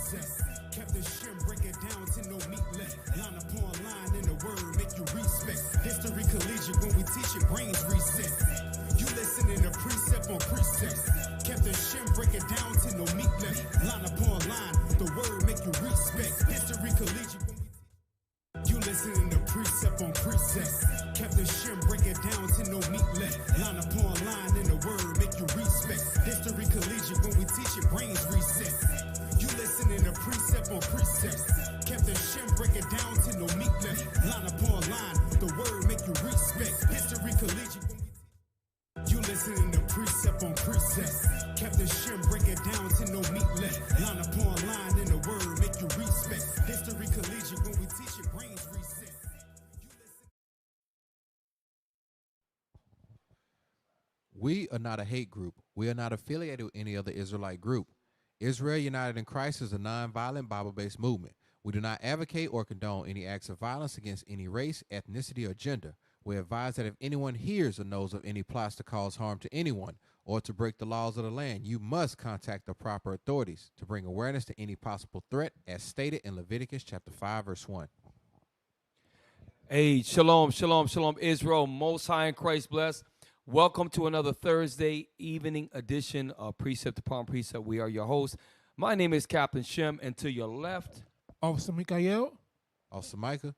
precept. Kept the shim, break it down to no meat left. Line upon line in the word, make you respect. History collegiate when we teach it, brains reset. You listening to precept on precept. Kept the shim, break it down to no meat left. Line upon line, the word make you respect. History collegiate when we you listening to precept on precept. Kept the shim, break it down to no meat left. Line upon line in the word, make you respect. History collegiate when we teach it, brains reset. You listening to precept on precept. Kept the shim, break it down to no meat left. Line upon line, the word make you respect. History collegiate when we you listening to precept on precept. Kept the shim, break it down to no meat left. Line upon line in the word, make you respect. History collegiate when we teach it, brains reset. We are not a hate group. We are not affiliated with any other Israelite group. Israel United in Christ is a nonviolent Bible-based movement. We do not advocate or condone any acts of violence against any race, ethnicity, or gender. We advise that if anyone hears or knows of any plots to cause harm to anyone or to break the laws of the land, you must contact the proper authorities to bring awareness to any possible threat as stated in Leviticus chapter 5, verse 1. Hey, shalom, shalom, shalom, Israel, Most High in Christ bless. Welcome to another Thursday evening edition of Precept Upon Precept. We are your hosts. My name is Captain Shem, and to your left, Officer Mikael. Officer Micah.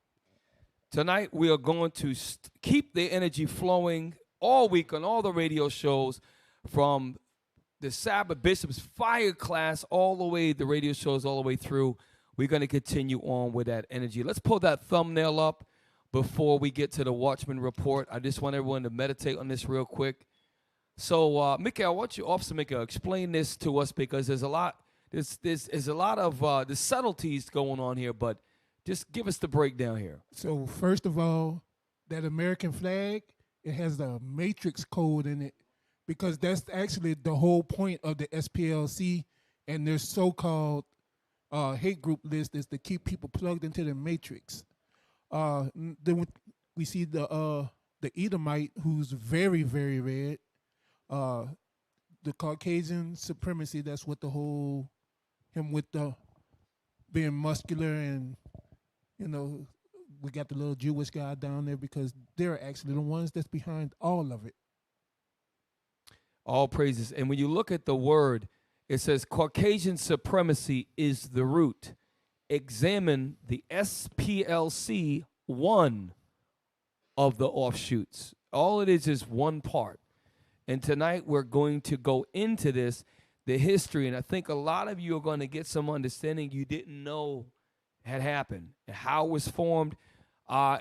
Tonight we are going to keep the energy flowing all week on all the radio shows, from the Sabbath Bishop's Fire class all the way, the radio shows all the way through. We're going to continue on with that energy. Let's pull that thumbnail up before we get to the Watchman Report. I just want everyone to meditate on this real quick. So, Mikael, why don't you, Officer Mikael, explain this to us, because there's a lot of the subtleties going on here, but just give us the breakdown here. So first of all, that American flag, it has the matrix code in it, because that's actually the whole point of the SPLC and their so-called hate group list, is to keep people plugged into the matrix. Then we see the Edomite, who's very, very red. The Caucasian supremacy, that's what the whole, him with the being muscular, and, you know, we got the little Jewish guy down there, because they're actually the ones that's behind all of it. All praises. And when you look at the word, it says Caucasian supremacy is the root. Examine the SPLC, one of the offshoots. All it is one part. And tonight we're going to go into this, the history, and I think a lot of you are going to get some understanding you didn't know had happened and how it was formed.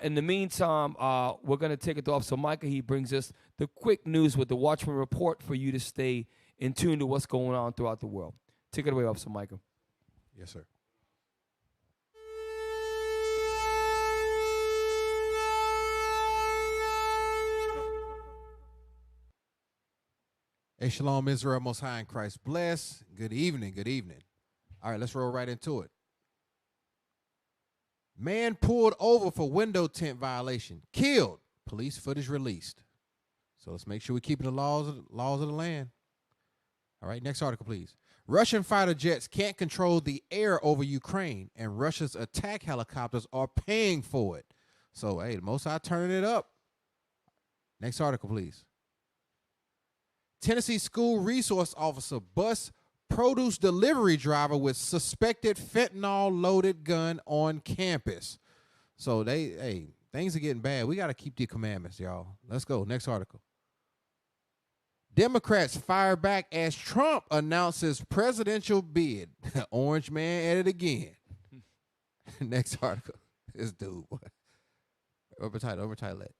In the meantime, we're going to take it to Officer Micah. He brings us the quick news with the Watchman Report for you to stay in tune to what's going on throughout the world. Take it away, Officer Micah. Yes, sir. Hey, shalom, Israel, Most High in Christ bless. Good evening, good evening. All right, let's roll right into it. Man pulled over for window tint violation. Killed. Police footage released. So let's make sure we're keeping the laws of the land. All right, next article, please. Russian fighter jets can't control the air over Ukraine, and Russia's attack helicopters are paying for it. So, hey, the Most High turning it up. Next article, please. Tennessee school resource officer busts produce delivery driver with suspected fentanyl-loaded gun on campus. So things are getting bad. We got to keep the commandments, y'all. Let's go. Next article. Democrats fire back as Trump announces presidential bid. Orange man at it again. Next article. This dude. Overtitle it.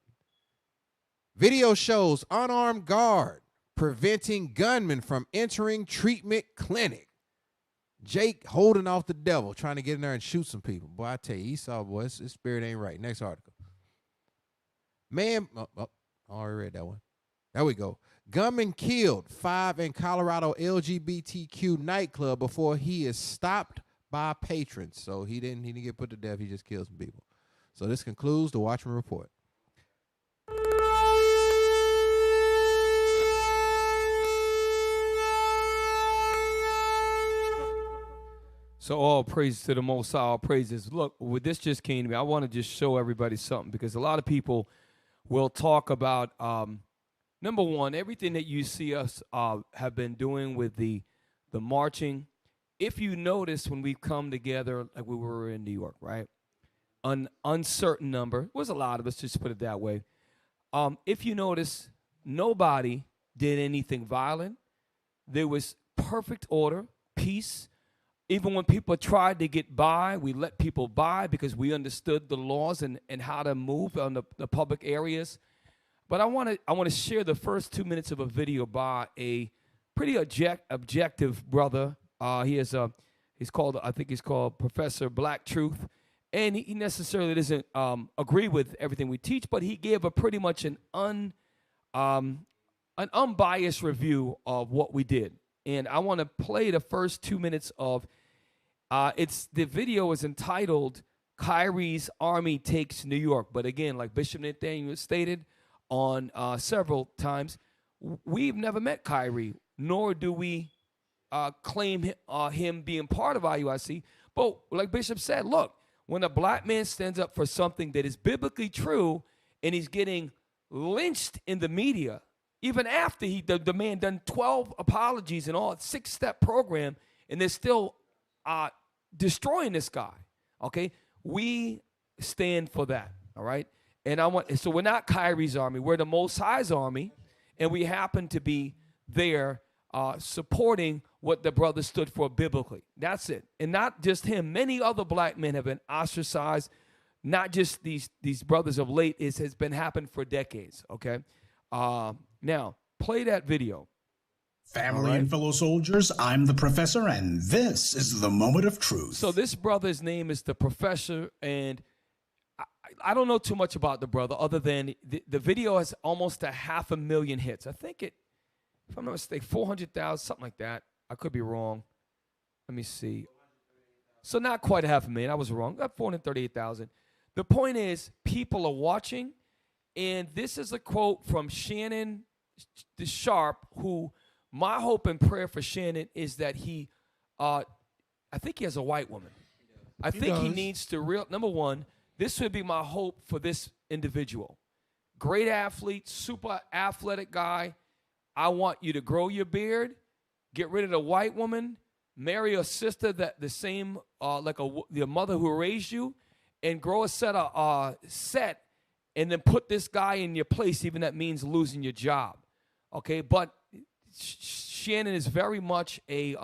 Video shows unarmed guard preventing gunmen from entering treatment clinic. Jake holding off the devil, trying to get in there and shoot some people. Boy, I tell you, Esau, boy, his spirit ain't right. Next article. Man, I already read that one. There we go. Gunman killed 5 in Colorado LGBTQ nightclub before he is stopped by patrons. So he didn't get put to death. He just killed some people. So this concludes the Watchman Report. So all praise to the Most High, all praises. Look, this just came to me. I want to just show everybody something because a lot of people will talk about, number one, everything that you see us have been doing with the marching. If you notice when we come together, like we were in New York, right? An uncertain number. It was a lot of us, just put it that way. If you notice, nobody did anything violent. There was perfect order, peace. Even when people tried to get by, we let people by because we understood the laws and how to move on the public areas. But I want to share the first 2 minutes of a video by a pretty objective brother. He's called, I think he's called Professor Black Truth. And he necessarily doesn't agree with everything we teach, but he gave a pretty much an unbiased review of what we did. And I want to play the first 2 minutes of the video is entitled Kyrie's Army Takes New York. But again, like Bishop Nathaniel stated on several times, we've never met Kyrie, nor do we claim him being part of IUIC. But like Bishop said, look, when a black man stands up for something that is biblically true and he's getting lynched in the media, even after the man done 12 apologies and all, 6-step program, and they're still destroying this guy, okay? We stand for that, all right? And so we're not Kyrie's army. We're the Most High's army, and we happen to be there supporting what the brother stood for biblically. That's it. And not just him. Many other black men have been ostracized. Not just these brothers of late. It has been happening for decades, okay? Now, play that video. Family and fellow soldiers, I'm the Professor, and this is the moment of truth. So this brother's name is the Professor, and I don't know too much about the brother other than the video has almost 500,000 hits. I think if I'm not mistaken, 400,000, something like that. I could be wrong. Let me see. So not quite 500,000. I was wrong. 438,000. The point is, people are watching, and this is a quote from Shannon the Sharp, who my hope and prayer for Shannon is that I think he has a white woman. I think he needs to number one, this would be my hope for this individual. Great athlete, super athletic guy. I want you to grow your beard, get rid of the white woman, marry a sister that the same, your mother who raised you, and grow a set, and then put this guy in your place, even that means losing your job. Okay, but Shannon is very much he's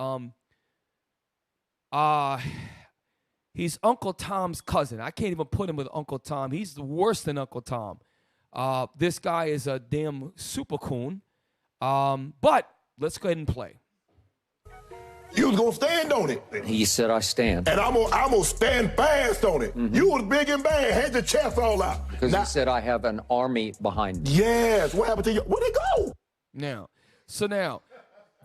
Uncle Tom's cousin. I can't even put him with Uncle Tom. He's worse than Uncle Tom. This guy is a damn super coon. But let's go ahead and play. You was gonna stand on it. He said I stand. And I'm gonna stand fast on it. You was big and bad, had your chest all out. Because he said I have an army behind me. Yes, what happened to you? Where'd it go? Now,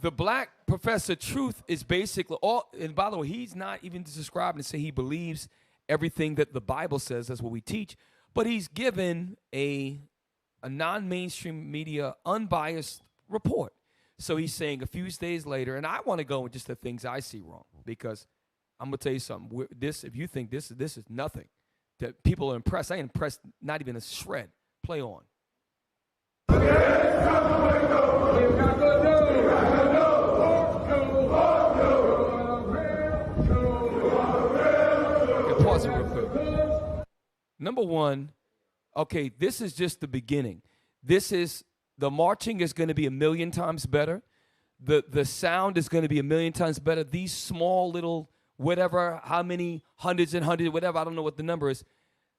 the Black Professor Truth is basically and by the way, he's not even describing to say he believes everything that the Bible says. That's what we teach. But he's given a non-mainstream media, unbiased report. So he's saying a few days later, and I want to go with just the things I see wrong, because I'm going to tell you something. If you think this is nothing, that people are impressed, I ain't impressed not even a shred. Play on. Pause it real quick. Number one, okay, this is just the beginning. The marching is going to be 1,000,000 times better. The sound is going to be 1,000,000 times better. These small little whatever, how many hundreds and hundreds, whatever, I don't know what the number is.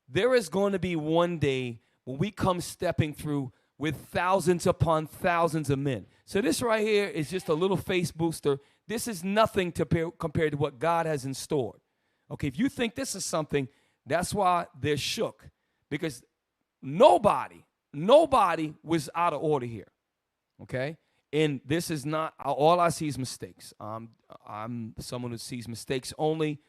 There is going to be one day when we come stepping through with thousands upon thousands of men. So this right here is just a little face booster. This is nothing compared to what God has in store. Okay, if you think this is something, that's why they're shook. Because nobody was out of order here, okay? And this is not, all I see is mistakes. I'm someone who sees mistakes only,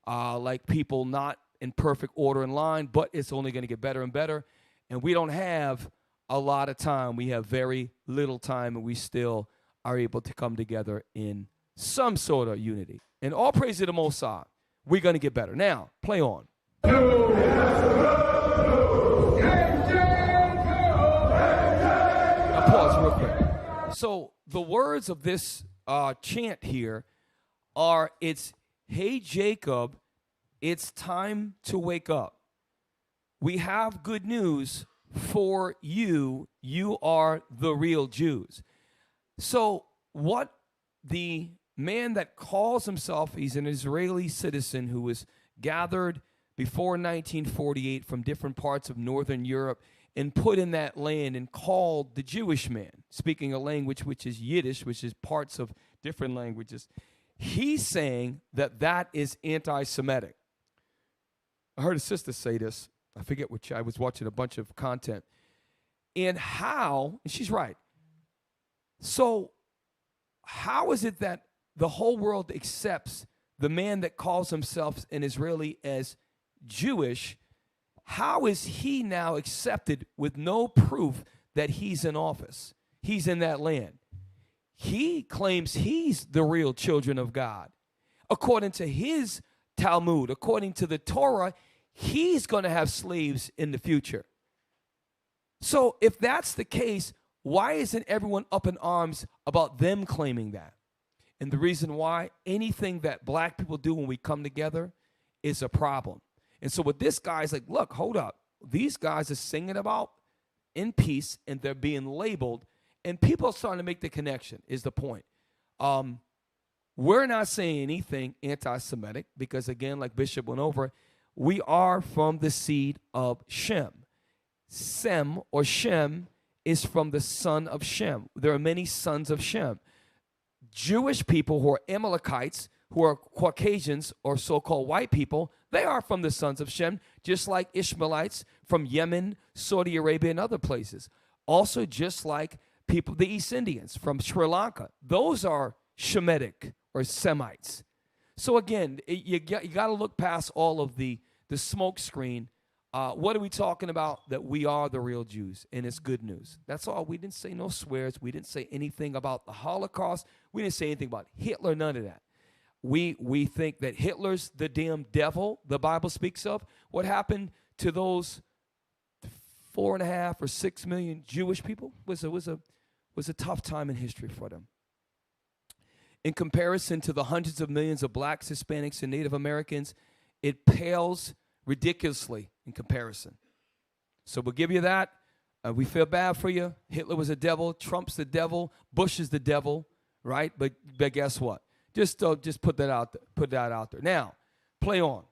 like people not in perfect order in line, but it's only going to get better and better. And we don't have a lot of time. We have very little time, and we still are able to come together in some sort of unity. And all praise to the Most High. We're going to get better. Now, play on. Now, pause real quick. So the words of this chant here are, it's, hey, Jacob, it's time to wake up. We have good news for you. You are the real Jews. So what the man that calls himself, he's an Israeli citizen who was gathered before 1948 from different parts of Northern Europe and put in that land and called the Jewish man, speaking a language which is Yiddish, which is parts of different languages. He's saying that that is anti-Semitic. I heard a sister say this. I forget which. I was watching a bunch of content. And how, and she's right. So how is it that the whole world accepts the man that calls himself an Israeli as Jewish? How is he now accepted with no proof that he's in office? He's in that land. He claims he's the real children of God. According to his Talmud, according to the Torah, he's going to have slaves in the future. So if that's the case, why isn't everyone up in arms about them claiming that? And the reason why, anything that black people do when we come together is a problem. And so what this guy's like, look, hold up. These guys are singing about in peace, and they're being labeled, and people are starting to make the connection, is the point. We're not saying anything anti-Semitic because, again, like Bishop went over, we are from the seed of Shem. Sem or Shem is from the son of Shem. There are many sons of Shem. Jewish people who are Amalekites, who are Caucasians or so-called white people, they are from the sons of Shem, just like Ishmaelites from Yemen, Saudi Arabia, and other places. Also, just like people, the East Indians from Sri Lanka, those are Shemitic or Semites. So again, you got to look past all of the smoke screen. What are we talking about? That we are the real Jews, and it's good news. That's all. We didn't say no swears. We didn't say anything about the Holocaust. We didn't say anything about Hitler, none of that. We think that Hitler's the damn devil the Bible speaks of. What happened to those 4.5 or 6 million Jewish people was a tough time in history for them. In comparison to the hundreds of millions of blacks, Hispanics, and Native Americans, it pales ridiculously in comparison. So we'll give you that. We feel bad for you. Hitler was a devil. Trump's the devil. Bush is the devil, right? But guess what? Just put that out there. Put that out there. Now, play on.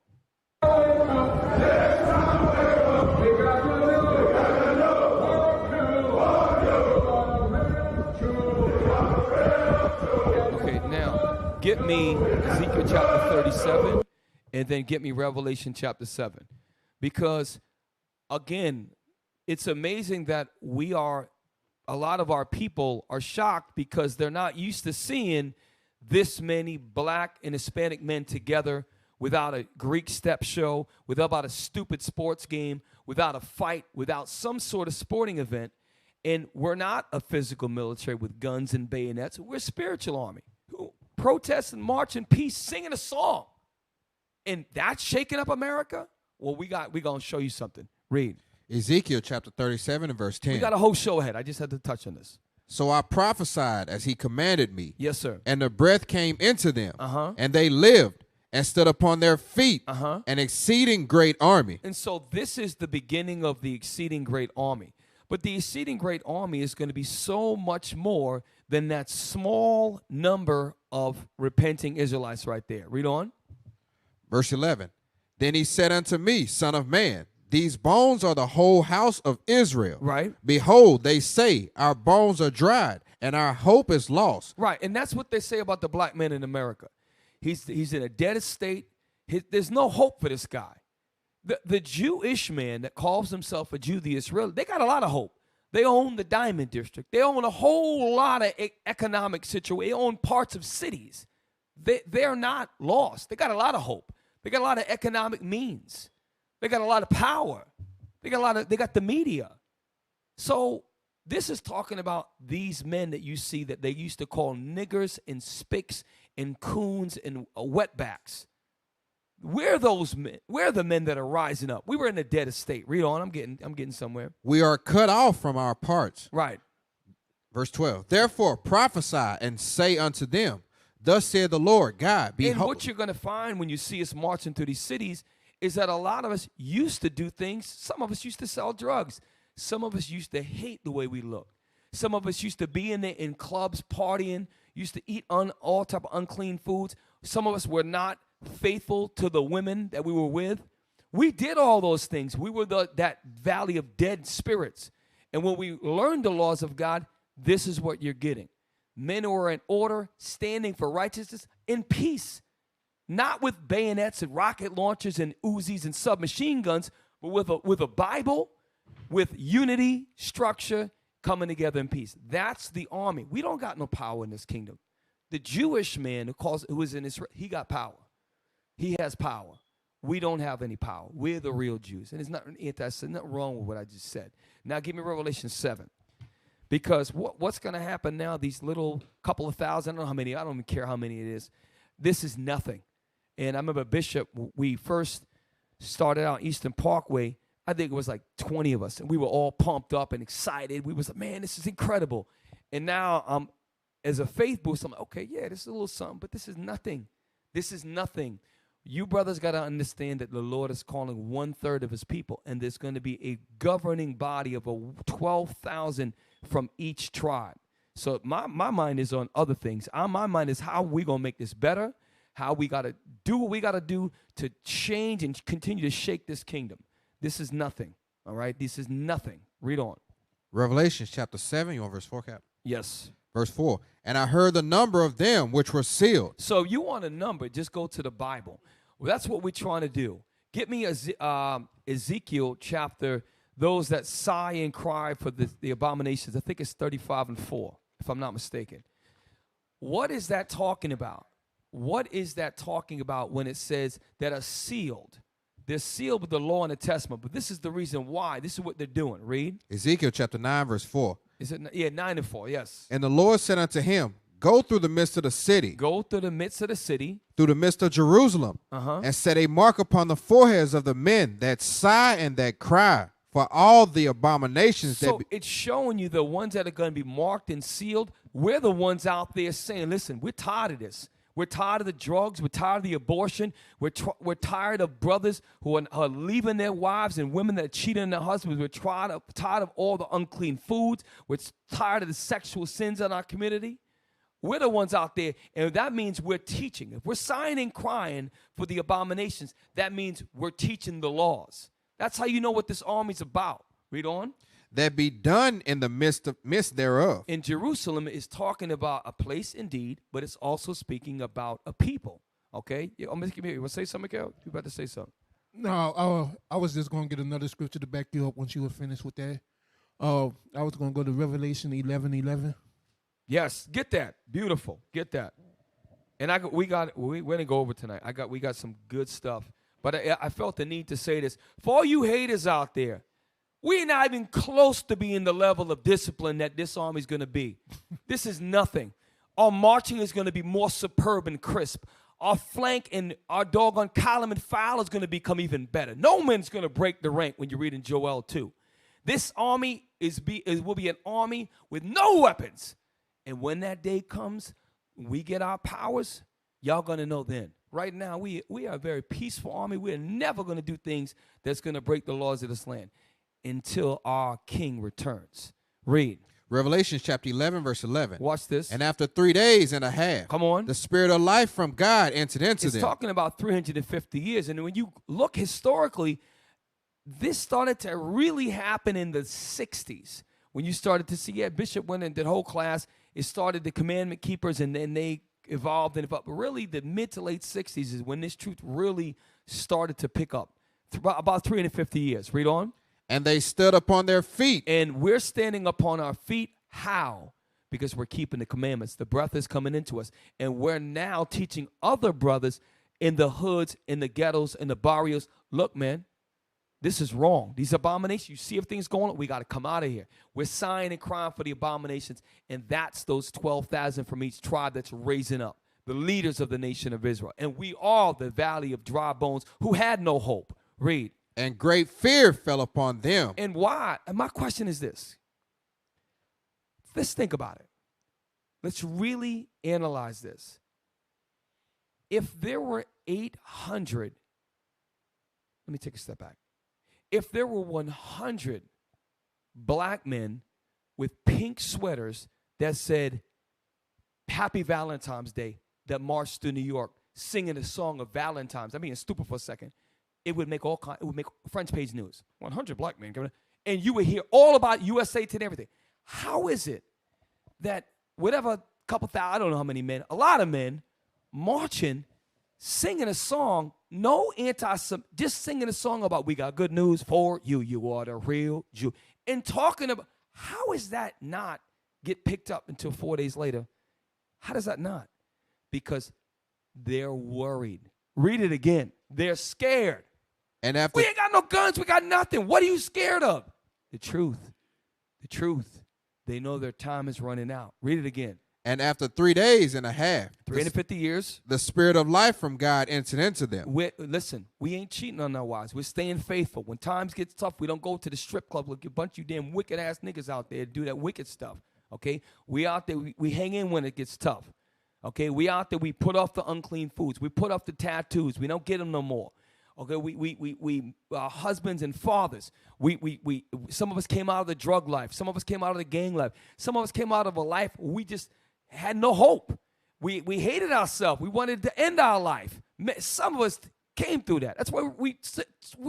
Okay, now get me Ezekiel chapter 37, and then get me Revelation chapter 7, because again, it's amazing that a lot of our people are shocked because they're not used to seeing this many black and Hispanic men together without a Greek step show, without a stupid sports game, without a fight, without some sort of sporting event. And we're not a physical military with guns and bayonets. We're a spiritual army who protest and march in peace, singing a song. And that's shaking up America? Well, we're going to show you something. Read. Ezekiel chapter 37 and verse 10. We got a whole show ahead. I just had to touch on this. So I prophesied as he commanded me. Yes, sir. And the breath came into them. And they lived and stood upon their feet, an exceeding great army. And so this is the beginning of the exceeding great army. But the exceeding great army is going to be so much more than that small number of repenting Israelites right there. Read on. Verse 11. Then he said unto me, Son of man, these bones are the whole house of Israel. Right. Behold, they say, our bones are dried, and our hope is lost. Right, and that's what they say about the black man in America. He's in a dead state. There's no hope for this guy. The Jewish man that calls himself a Jew, the Israeli, they got a lot of hope. They own the Diamond District. They own a whole lot of economic situation. They own parts of cities. They're not lost. They got a lot of hope. They got a lot of economic means. They got a lot of power. They got the media. So this is talking about these men that you see that they used to call niggers and spics and coons and wetbacks. We're those men. We're the men that are rising up. We were in a dead estate. Read on. I'm getting somewhere. We are cut off from our parts. Right. Verse 12. Therefore prophesy and say unto them, thus saith the Lord God, behold. And what you're going to find when you see us marching through these cities is that a lot of us used to do things. Some of us used to sell drugs. Some of us used to hate the way we look. Some of us used to be in clubs partying, used to eat all type of unclean foods. Some of us were not faithful to the women that we were with. We did all those things. We were that valley of dead spirits. And when we learned the laws of God, this is what you're getting. Men who are in order, standing for righteousness in peace. Not with bayonets and rocket launchers and Uzis and submachine guns, but with a Bible, with unity, structure, coming together in peace. That's the army. We don't got no power in this kingdom. The Jewish man who is in Israel, he got power. He has power. We don't have any power. We're the real Jews. And there's nothing wrong with what I just said. Now give me Revelation 7. Because what's going to happen now, these little couple of thousand, I don't know how many, I don't even care how many it is. This is nothing. And I remember Bishop, we first started out Eastern Parkway, I think it was like 20 of us, and we were all pumped up and excited. We was like, man, this is incredible. And now as a faith boost, I'm like, okay, yeah, this is a little something, but this is nothing. This is nothing. You brothers got to understand that the Lord is calling 1/3 of his people, and there's going to be a governing body of 12,000 from each tribe. So my mind is on other things. My mind is how we going to make this better, how we got to do what we got to do to change and continue to shake this kingdom. This is nothing, all right? This is nothing. Read on. Revelation chapter 7, you want verse 4, Cap? Yes. Verse 4, and I heard the number of them which were sealed. So if you want a number, just go to the Bible. Well, that's what we're trying to do. Get me Ezekiel chapter, those that sigh and cry for the abominations. I think it's 35 and 4, if I'm not mistaken. What is that talking about? What is that talking about when it says that are sealed? They're sealed with the law and the testament, but this is the reason why. This is what they're doing. Read. Ezekiel chapter 9, verse 4. Is it? Yeah, 9 and 4, yes. And the Lord said unto him, go through the midst of the city. Go through the midst of the city. Through the midst of Jerusalem. And set a mark upon the foreheads of the men that sigh and that cry for all the abominations. So it's showing you the ones that are going to be marked and sealed. We're the ones out there saying, listen, we're tired of this. We're tired of the drugs. We're tired of the abortion. We're tired of brothers who are leaving their wives and women that are cheating on their husbands. We're tired of all the unclean foods. We're tired of the sexual sins in our community. We're the ones out there, and that means we're teaching. If we're sighing and crying for the abominations, that means we're teaching the laws. That's how you know what this army's about. Read on. That be done in the midst thereof. In Jerusalem is talking about a place indeed, but it's also speaking about a people. Okay? You want to say something, Miguel? You about to say something? No, I was just going to get another scripture to back you up once you were finished with that. I was going to go to Revelation 11:11. Yes, get that. Beautiful. Get that. And we're gonna go over tonight. We got some good stuff. But I felt the need to say this. For all you haters out there, we're not even close to being the level of discipline that this army is going to be. This is nothing. Our marching is going to be more superb and crisp. Our flank and our doggone column and file is going to become even better. No man's going to break the rank when you read in Joel 2. This army will be an army with no weapons. And when that day comes, we get our powers, y'all going to know then. Right now, we are a very peaceful army. We're never going to do things that's going to break the laws of this land until our king returns. Read. Revelation chapter 11, verse 11. Watch this. And after 3 days and a half, come on, the spirit of life from God entered into them. It's talking about 350 years. And when you look historically, this started to really happen in the 60s. When you started to see, Bishop went in that whole class. It started the commandment keepers, and then they evolved and evolved. But really, the mid to late 60s is when this truth really started to pick up. About 350 years. Read on. And they stood upon their feet. And we're standing upon our feet. How? Because we're keeping the commandments. The breath is coming into us. And we're now teaching other brothers in the hoods, in the ghettos, in the barrios. Look, man, this is wrong. These abominations, you see if things going on, we got to come out of here. We're sighing and crying for the abominations. And that's those 12,000 from each tribe that's raising up. the leaders of the nation of Israel. And we are the valley of dry bones who had no hope. Read. And great fear fell upon them. And why? And my question is this. Let's think about it. Let's really analyze this. If there were 800, let me take a step back. If there were 100 black men with pink sweaters that said Happy Valentine's Day, that marched through New York singing a song of Valentine's, I'm being stupid for a second, it would make front page news. 100 black men coming, and you would hear all about USA Today and everything. How is it that whatever couple thousand, I don't know how many men, a lot of men marching, singing a song, just singing a song about we got good news for you, you are the real Jew, and talking about, how is that not get picked up until 4 days later? How does that not? Because they're worried. Read it again. They're scared. And after we ain't got no guns, we got nothing. What are you scared of? The truth. The truth. They know their time is running out. Read it again. And after 3 days and a half, 350 years, the spirit of life from God entered into them. Listen, we ain't cheating on our wives. We're staying faithful. When times get tough, we don't go to the strip club like a bunch of you damn wicked ass niggas out there to do that wicked stuff. Okay? We out there, we hang in when it gets tough. Okay? We out there, we put off the unclean foods. We put off the tattoos. We don't get them no more. Okay? We husbands and fathers. Some of us came out of the drug life. Some of us came out of the gang life. Some of us came out of a life where we just had no hope. We hated ourselves. We wanted to end our life. Some of us came through that. That's why we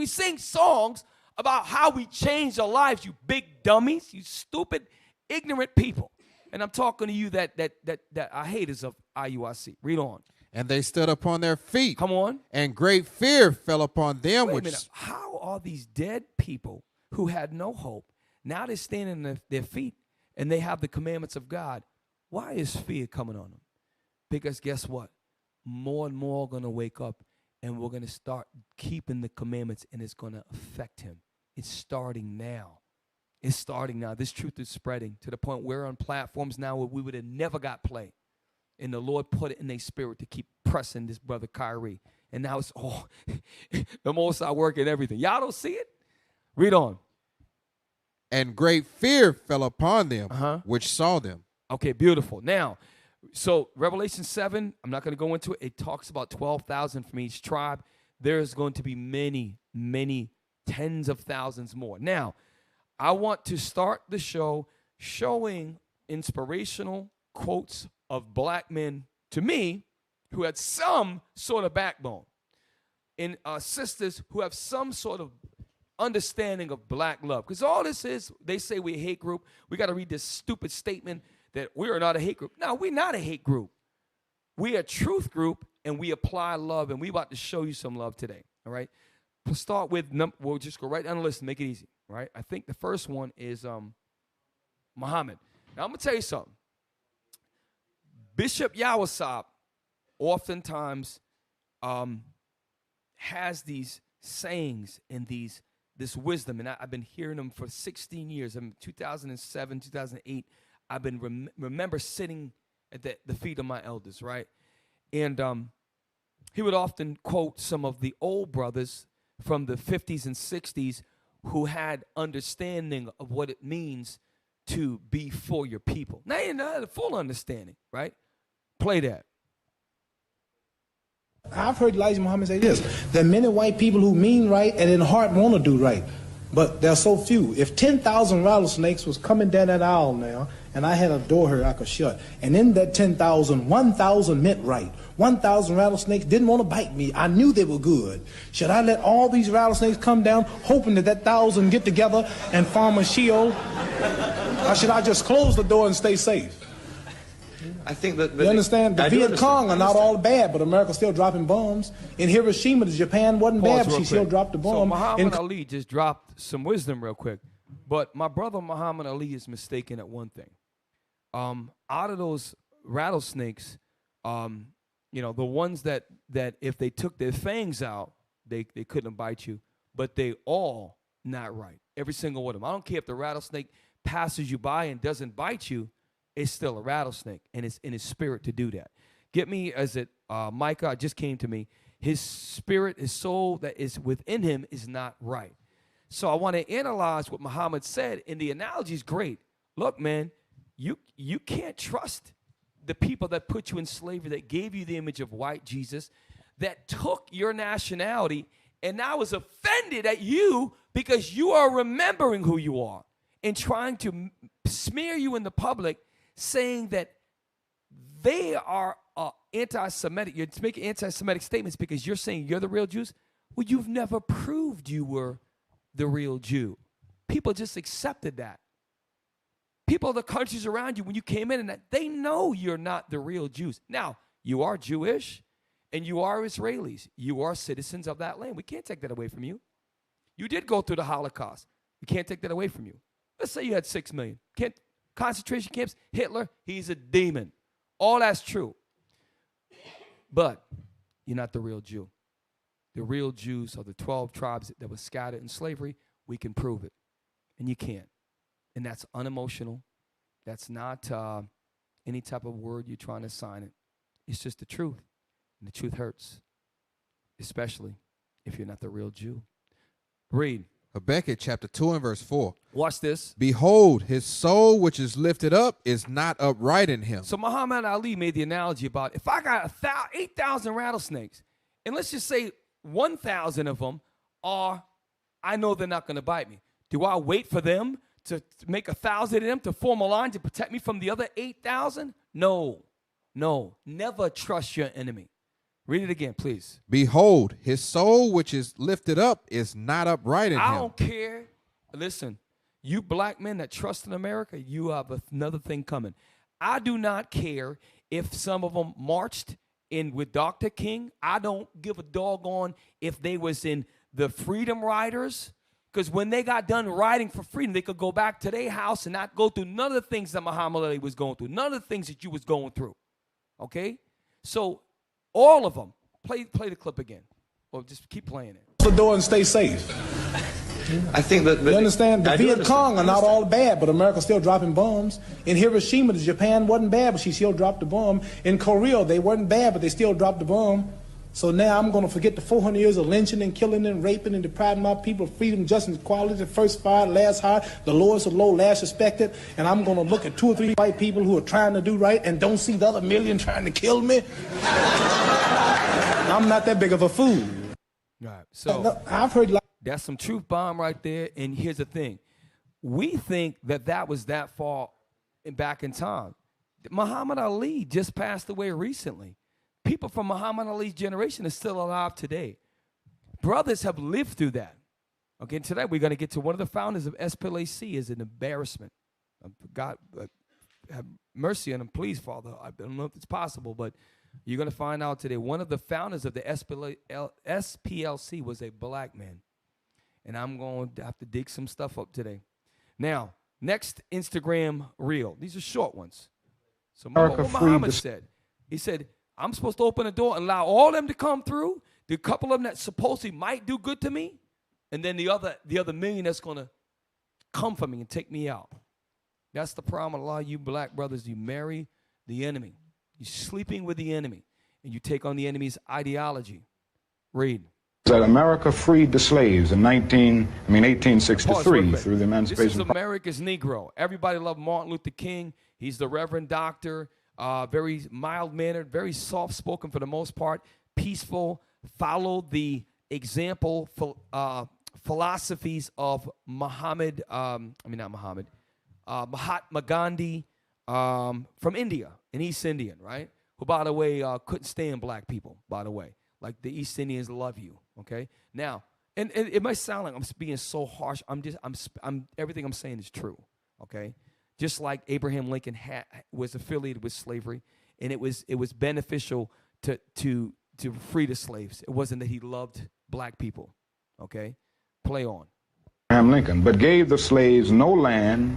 sing songs about how we changed our lives, you big dummies, you stupid, ignorant people. And I'm talking to you that are haters of IUIC. Read on. And they stood upon their feet. Come on. And great fear fell upon them. Wait a minute. How are these dead people who had no hope, now they're standing on their feet and they have the commandments of God? Why is fear coming on them? Because guess what? More and more are going to wake up and we're going to start keeping the commandments and it's going to affect him. It's starting now. It's starting now. This truth is spreading to the point we're on platforms now where we would have never got play. And the Lord put it in their spirit to keep pressing this brother Kyrie. And now it's the most I work at everything. Y'all don't see it? Read on. And great fear fell upon them, which saw them. Okay, beautiful. Now, so Revelation 7, I'm not going to go into it. It talks about 12,000 from each tribe. There's going to be many, many tens of thousands more. Now, I want to start the show showing inspirational quotes of black men, to me, who had some sort of backbone, and sisters who have some sort of understanding of black love. Because all this is, they say we're a hate group. We got to read this stupid statement that we are not a hate group. No, we're not a hate group. We're a truth group, and we apply love, and we about to show you some love today, all right? We'll start with, we'll just go right down the list and make it easy, all right? I think the first one is Muhammad. Now, I'm going to tell you something. Bishop Yawasab oftentimes has these sayings and this wisdom, and I've been hearing them for 16 years. In 2007, 2008, I've been remember sitting at the feet of my elders, right? And he would often quote some of the old brothers from the 50s and 60s who had understanding of what it means to be for your people. Now, you know, the full understanding, right? Play that. I've heard Elijah Muhammad say this: there are many white people who mean right and in heart want to do right, but there are so few. If 10,000 rattlesnakes was coming down that aisle now, and I had a door here I could shut, and in that 10,000, 1,000 meant right. 1,000 rattlesnakes didn't want to bite me. I knew they were good. Should I let all these rattlesnakes come down, hoping that 1,000 get together and form a Sheol? Or should I just close the door and stay safe? I think that you understand? The Viet Cong are not all bad, but America's still dropping bombs. In Hiroshima, the Japan wasn't bad, but she still dropped the bomb. So Muhammad Ali just dropped some wisdom real quick. But my brother Muhammad Ali is mistaken at one thing. Out of those rattlesnakes, you know, the ones that if they took their fangs out, they couldn't bite you, but they all not right. Every single one of them. I don't care if the rattlesnake passes you by and doesn't bite you. It's still a rattlesnake, and it's in his spirit to do that. Get me, as it Micah just came to me. His spirit, his soul that is within him is not right. So I want to analyze what Muhammad said, and the analogy is great. Look, man, you can't trust the people that put you in slavery, that gave you the image of white Jesus, that took your nationality and now is offended at you because you are remembering who you are and trying to smear you in the public, saying that they are anti-Semitic. You're making anti-Semitic statements because you're saying you're the real Jews. Well, you've never proved you were the real Jew. People just accepted that. People of the countries around you, when you came in, and that they know you're not the real Jews. Now, you are Jewish and you are Israelis. You are citizens of that land. We can't take that away from you. You did go through the Holocaust. We can't take that away from you. Let's say you had 6 million. Concentration camps, Hitler, he's a demon. All that's true. But you're not the real Jew. The real Jews are the 12 tribes that were scattered in slavery. We can prove it. And you can't. And that's unemotional. That's not any type of word you're trying to sign it. It's just the truth. And the truth hurts, especially if you're not the real Jew. Read. Habakkuk chapter 2 and verse 4. Watch this. Behold, his soul which is lifted up is not upright in him. So Muhammad Ali made the analogy about if I got 8,000 rattlesnakes, and let's just say 1,000 of them are, I know they're not going to bite me. Do I wait for them to make 1,000 of them to form a line to protect me from the other 8,000? No. Never trust your enemy. Read it again, please. Behold, his soul which is lifted up is not upright in him. I don't care. Listen, you black men that trust in America, you have another thing coming. I do not care if some of them marched in with Dr. King. I don't give a doggone if they was in the Freedom Riders, because when they got done riding for freedom, they could go back to their house and not go through none of the things that Muhammad Ali was going through, none of the things that you was going through. Okay? So all of them. Play the clip again. Or just keep playing it. The door and stay safe. I think that... You understand? The Viet Cong are not all bad, but America's still dropping bombs. In Hiroshima, the Japan wasn't bad, but she still dropped the bomb. In Korea, they weren't bad, but they still dropped the bomb. So now I'm going to forget the 400 years of lynching and killing and raping and depriving my people of freedom, justice, and equality, the first fired, last hired, the lowest of low, last respected, and I'm going to look at 2 or 3 white people who are trying to do right and don't see the other million trying to kill me? I'm not that big of a fool. Right. So I've heard that's some truth bomb right there. And here's the thing. We think that was that far back in time. Muhammad Ali just passed away recently. People from Muhammad Ali's generation are still alive today. Brothers have lived through that. Okay, today we're going to get to one of the founders of SPLC is an embarrassment. God, have mercy on him, please, Father. I don't know if it's possible, but you're going to find out today one of the founders of the SPLC was a black man. And I'm going to have to dig some stuff up today. Now, next Instagram reel. These are short ones. So what Muhammad said. He said, I'm supposed to open the door and allow all of them to come through. The couple of them that supposedly might do good to me. And then the other million that's going to come for me and take me out. That's the problem. A lot of you black brothers, you marry the enemy. You're sleeping with the enemy. And you take on the enemy's ideology. Read. That America freed the slaves in 1863 through the Emancipation. This is America's Negro. Everybody loved Martin Luther King. He's the Reverend Doctor. Very mild-mannered, very soft-spoken for the most part, peaceful, followed the example philosophies of Mahatma Gandhi from India, an East Indian, right? Who, by the way, couldn't stand black people, by the way. Like the East Indians love you, okay? Now, and it might sound like I'm being so harsh. Everything I'm saying is true, okay? Just like Abraham Lincoln was affiliated with slavery, and it was beneficial to free the slaves. It wasn't that he loved black people. Okay, play on. Abraham Lincoln, but gave the slaves no land,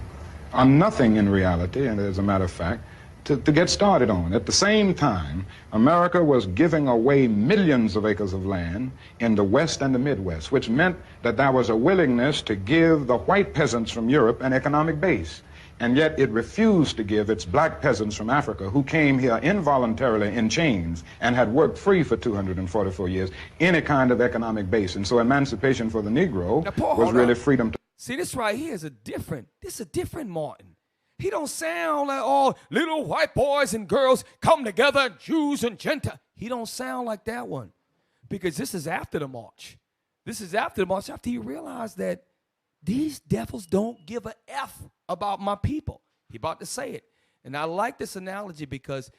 or nothing in reality, and as a matter of fact, to get started on. At the same time, America was giving away millions of acres of land in the West and the Midwest, which meant that there was a willingness to give the white peasants from Europe an economic base. and yet it refused to give its black peasants from Africa who came here involuntarily in chains and had worked free for 244 years any kind of economic base. And so emancipation for the Negro was really freedom to... See, this right here is a different Martin. He don't sound like all little white boys and girls come together, Jews and Gentiles. He don't sound like that one, because this is after the march. This is after the march, after he realized that these devils don't give a F about my people. He about to say it. And I like this analogy because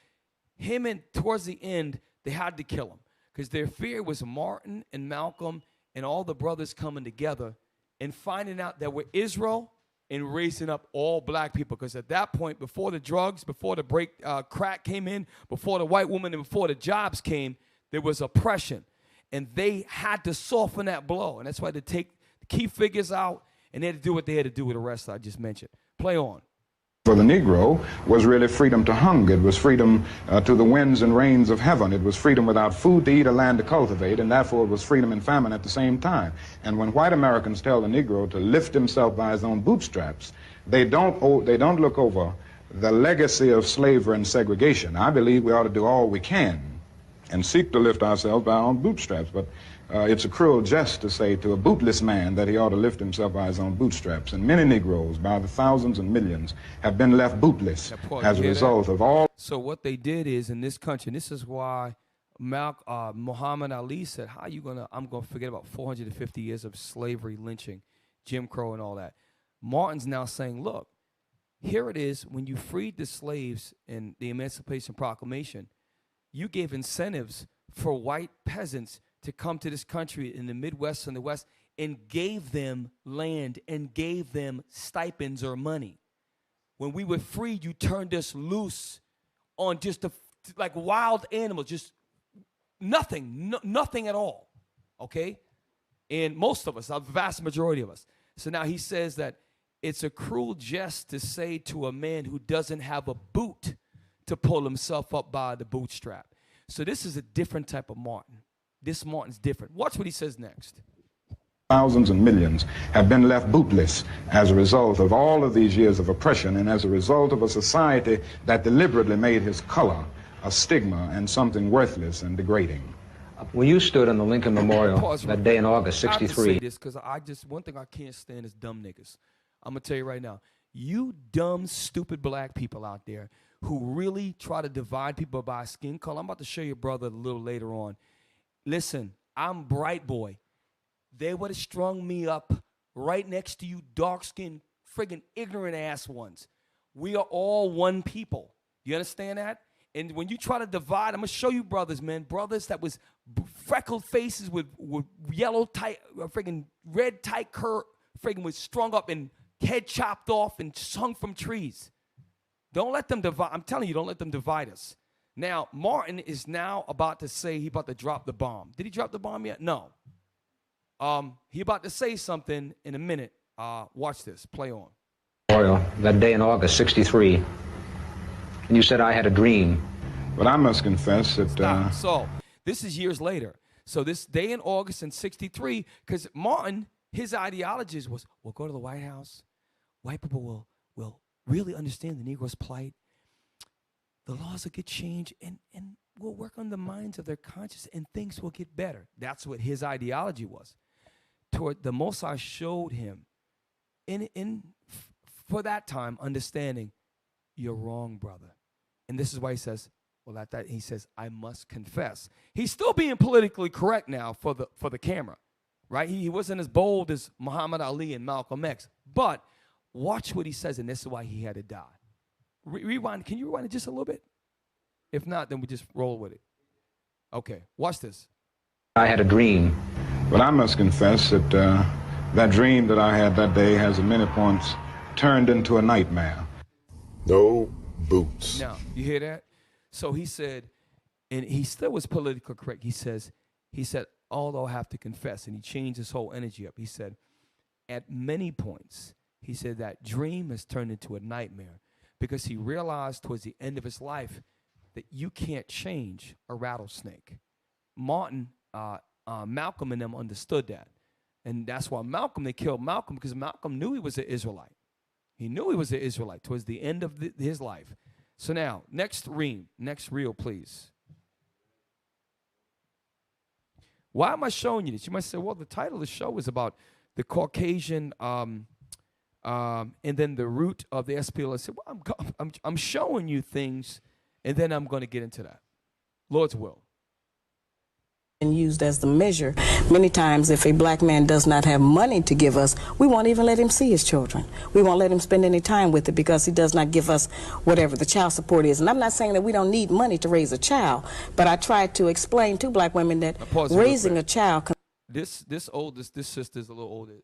him and towards the end, they had to kill him because their fear was Martin and Malcolm and all the brothers coming together and finding out that we're Israel and raising up all black people. Because at that point, before the drugs, before the crack came in, before the white woman and before the jobs came, there was oppression. And they had to soften that blow. And that's why they take the key figures out and they had to do what they had to do with the rest I just mentioned. Play on. For the Negro was really freedom to hunger. It was freedom to the winds and rains of heaven. It was freedom without food to eat or land to cultivate, and therefore it was freedom and famine at the same time. And when white Americans tell the Negro to lift himself by his own bootstraps, they don't look over the legacy of slavery and segregation. I believe we ought to do all we can and seek to lift ourselves by our own bootstraps. But it's a cruel jest to say to a bootless man that he ought to lift himself by his own bootstraps. And many Negroes, by the thousands and millions, have been left bootless as a result of all. So what they did is, in this country, and this is why Muhammad Ali said, I'm going to forget about 450 years of slavery, lynching, Jim Crow, and all that. Martin's now saying, look, here it is, when you freed the slaves in the Emancipation Proclamation, you gave incentives for white peasants to come to this country in the Midwest and the West and gave them land and gave them stipends or money. When we were freed, you turned us loose on just like wild animals, just nothing, nothing at all, okay? And most of us, a vast majority of us. So now he says that it's a cruel jest to say to a man who doesn't have a boot to pull himself up by the bootstrap. So this is a different type of Martin. This Martin's different. Watch what he says next. Thousands and millions have been left bootless as a result of all of these years of oppression and as a result of a society that deliberately made his color a stigma and something worthless and degrading. When you stood on the Lincoln Memorial that day in August '63. I have to say this because one thing I can't stand is dumb niggas. I'm going to tell you right now. You dumb, stupid black people out there who really try to divide people by skin color. I'm about to show you, brother, a little later on. Listen, I'm bright boy. They would have strung me up right next to you dark-skinned, friggin' ignorant ass ones. We are all one people. You understand that? And when you try to divide, I'm going to show you brothers, man. Brothers that was freckled faces with yellow tight, friggin' red tight curl, friggin' was strung up and head chopped off and hung from trees. Don't let them divide. I'm telling you, don't let them divide us. Now, Martin is now about to say he about to drop the bomb. Did he drop the bomb yet? No. He about to say something in a minute. Watch this. Play on. That day in August '63, and you said I had a dream. But I must confess that... So, this is years later. So, this day in August in '63, because Martin, his ideologies was, we'll go to the White House. White people will really understand the Negro's plight. The laws will get changed, and we'll work on the minds of their conscience, and things will get better. That's what his ideology was. Toward the most I showed him, for that time, understanding, you're wrong, brother. And this is why he says, he says, I must confess. He's still being politically correct now for the camera, right? He wasn't as bold as Muhammad Ali and Malcolm X, but watch what he says, and this is why he had to die. Rewind. Can you rewind it just a little bit? If not, then we just roll with it. Okay, watch this. I had a dream. But I must confess that that dream that I had that day has at many points turned into a nightmare. No boots. Now, you hear that? So he said, and he still was politically correct. He said, although I have to confess, and he changed his whole energy up. He said, at many points, he said that dream has turned into a nightmare because he realized towards the end of his life that you can't change a rattlesnake. Martin, Malcolm and them understood that. And that's why they killed Malcolm, because Malcolm knew he was an Israelite. He knew he was an Israelite towards the end of his life. So now, next reel, please. Why am I showing you this? You might say, well, the title of the show is about the Caucasian and then the root of the SPLC. I said, well, I'm showing you things, and then I'm going to get into that. Lord's will. And used as the measure. Many times, if a black man does not have money to give us, we won't even let him see his children. We won't let him spend any time with it because he does not give us whatever the child support is. And I'm not saying that we don't need money to raise a child, but I try to explain to black women that raising a child. This sister is a little older.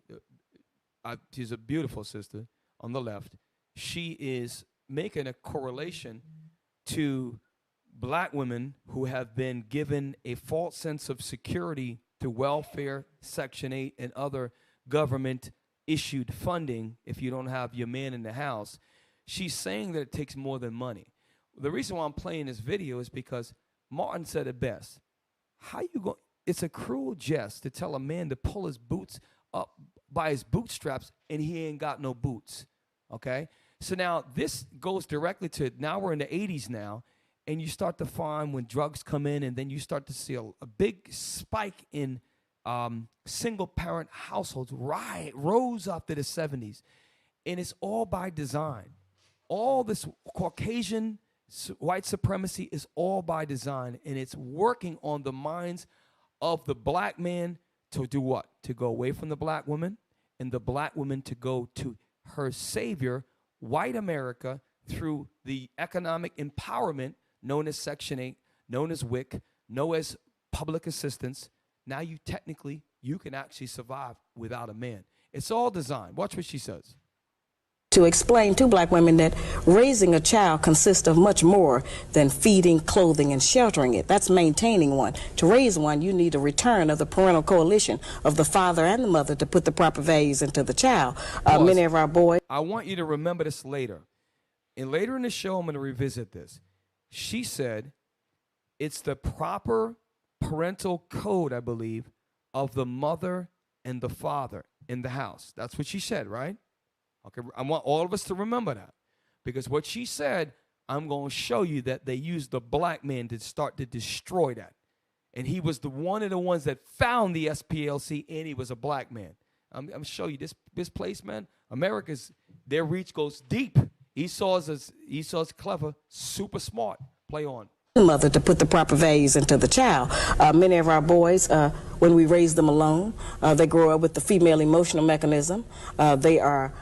She's a beautiful sister on the left. She is making a correlation to black women who have been given a false sense of security through welfare, Section 8, and other government-issued funding if you don't have your man in the house. She's saying that it takes more than money. The reason why I'm playing this video is because Martin said it best. How you go? It's a cruel jest to tell a man to pull his boots up by his bootstraps and he ain't got no boots, okay? So now this goes directly to, now we're in the 80s now, and you start to find when drugs come in, and then you start to see a big spike in single-parent households rose after the 70s. And it's all by design. All this Caucasian white supremacy is all by design, and it's working on the minds of the black man to do what? To go away from the black woman, and the black woman to go to her savior, white America, through the economic empowerment known as Section 8, known as WIC, known as public assistance. Now you can actually survive without a man. It's all designed. Watch what she says. To explain to black women that raising a child consists of much more than feeding, clothing, and sheltering it. That's maintaining one. To raise one, you need a return of the parental coalition of the father and the mother to put the proper values into the child. Many of our boys. I want you to remember this later. And later in the show, I'm going to revisit this. She said it's the proper parental code, I believe, of the mother and the father in the house. That's what she said, right? Okay, I want all of us to remember that. Because what she said, I'm going to show you that they used the black man to start to destroy that. And he was one of the ones that found the SPLC, and he was a black man. I'm going to show you this place, man. Their reach goes deep. Esau's clever, super smart. Play on. Mother to put the proper values into the child. Many of our boys, when we raise them alone, they grow up with the female emotional mechanism. They are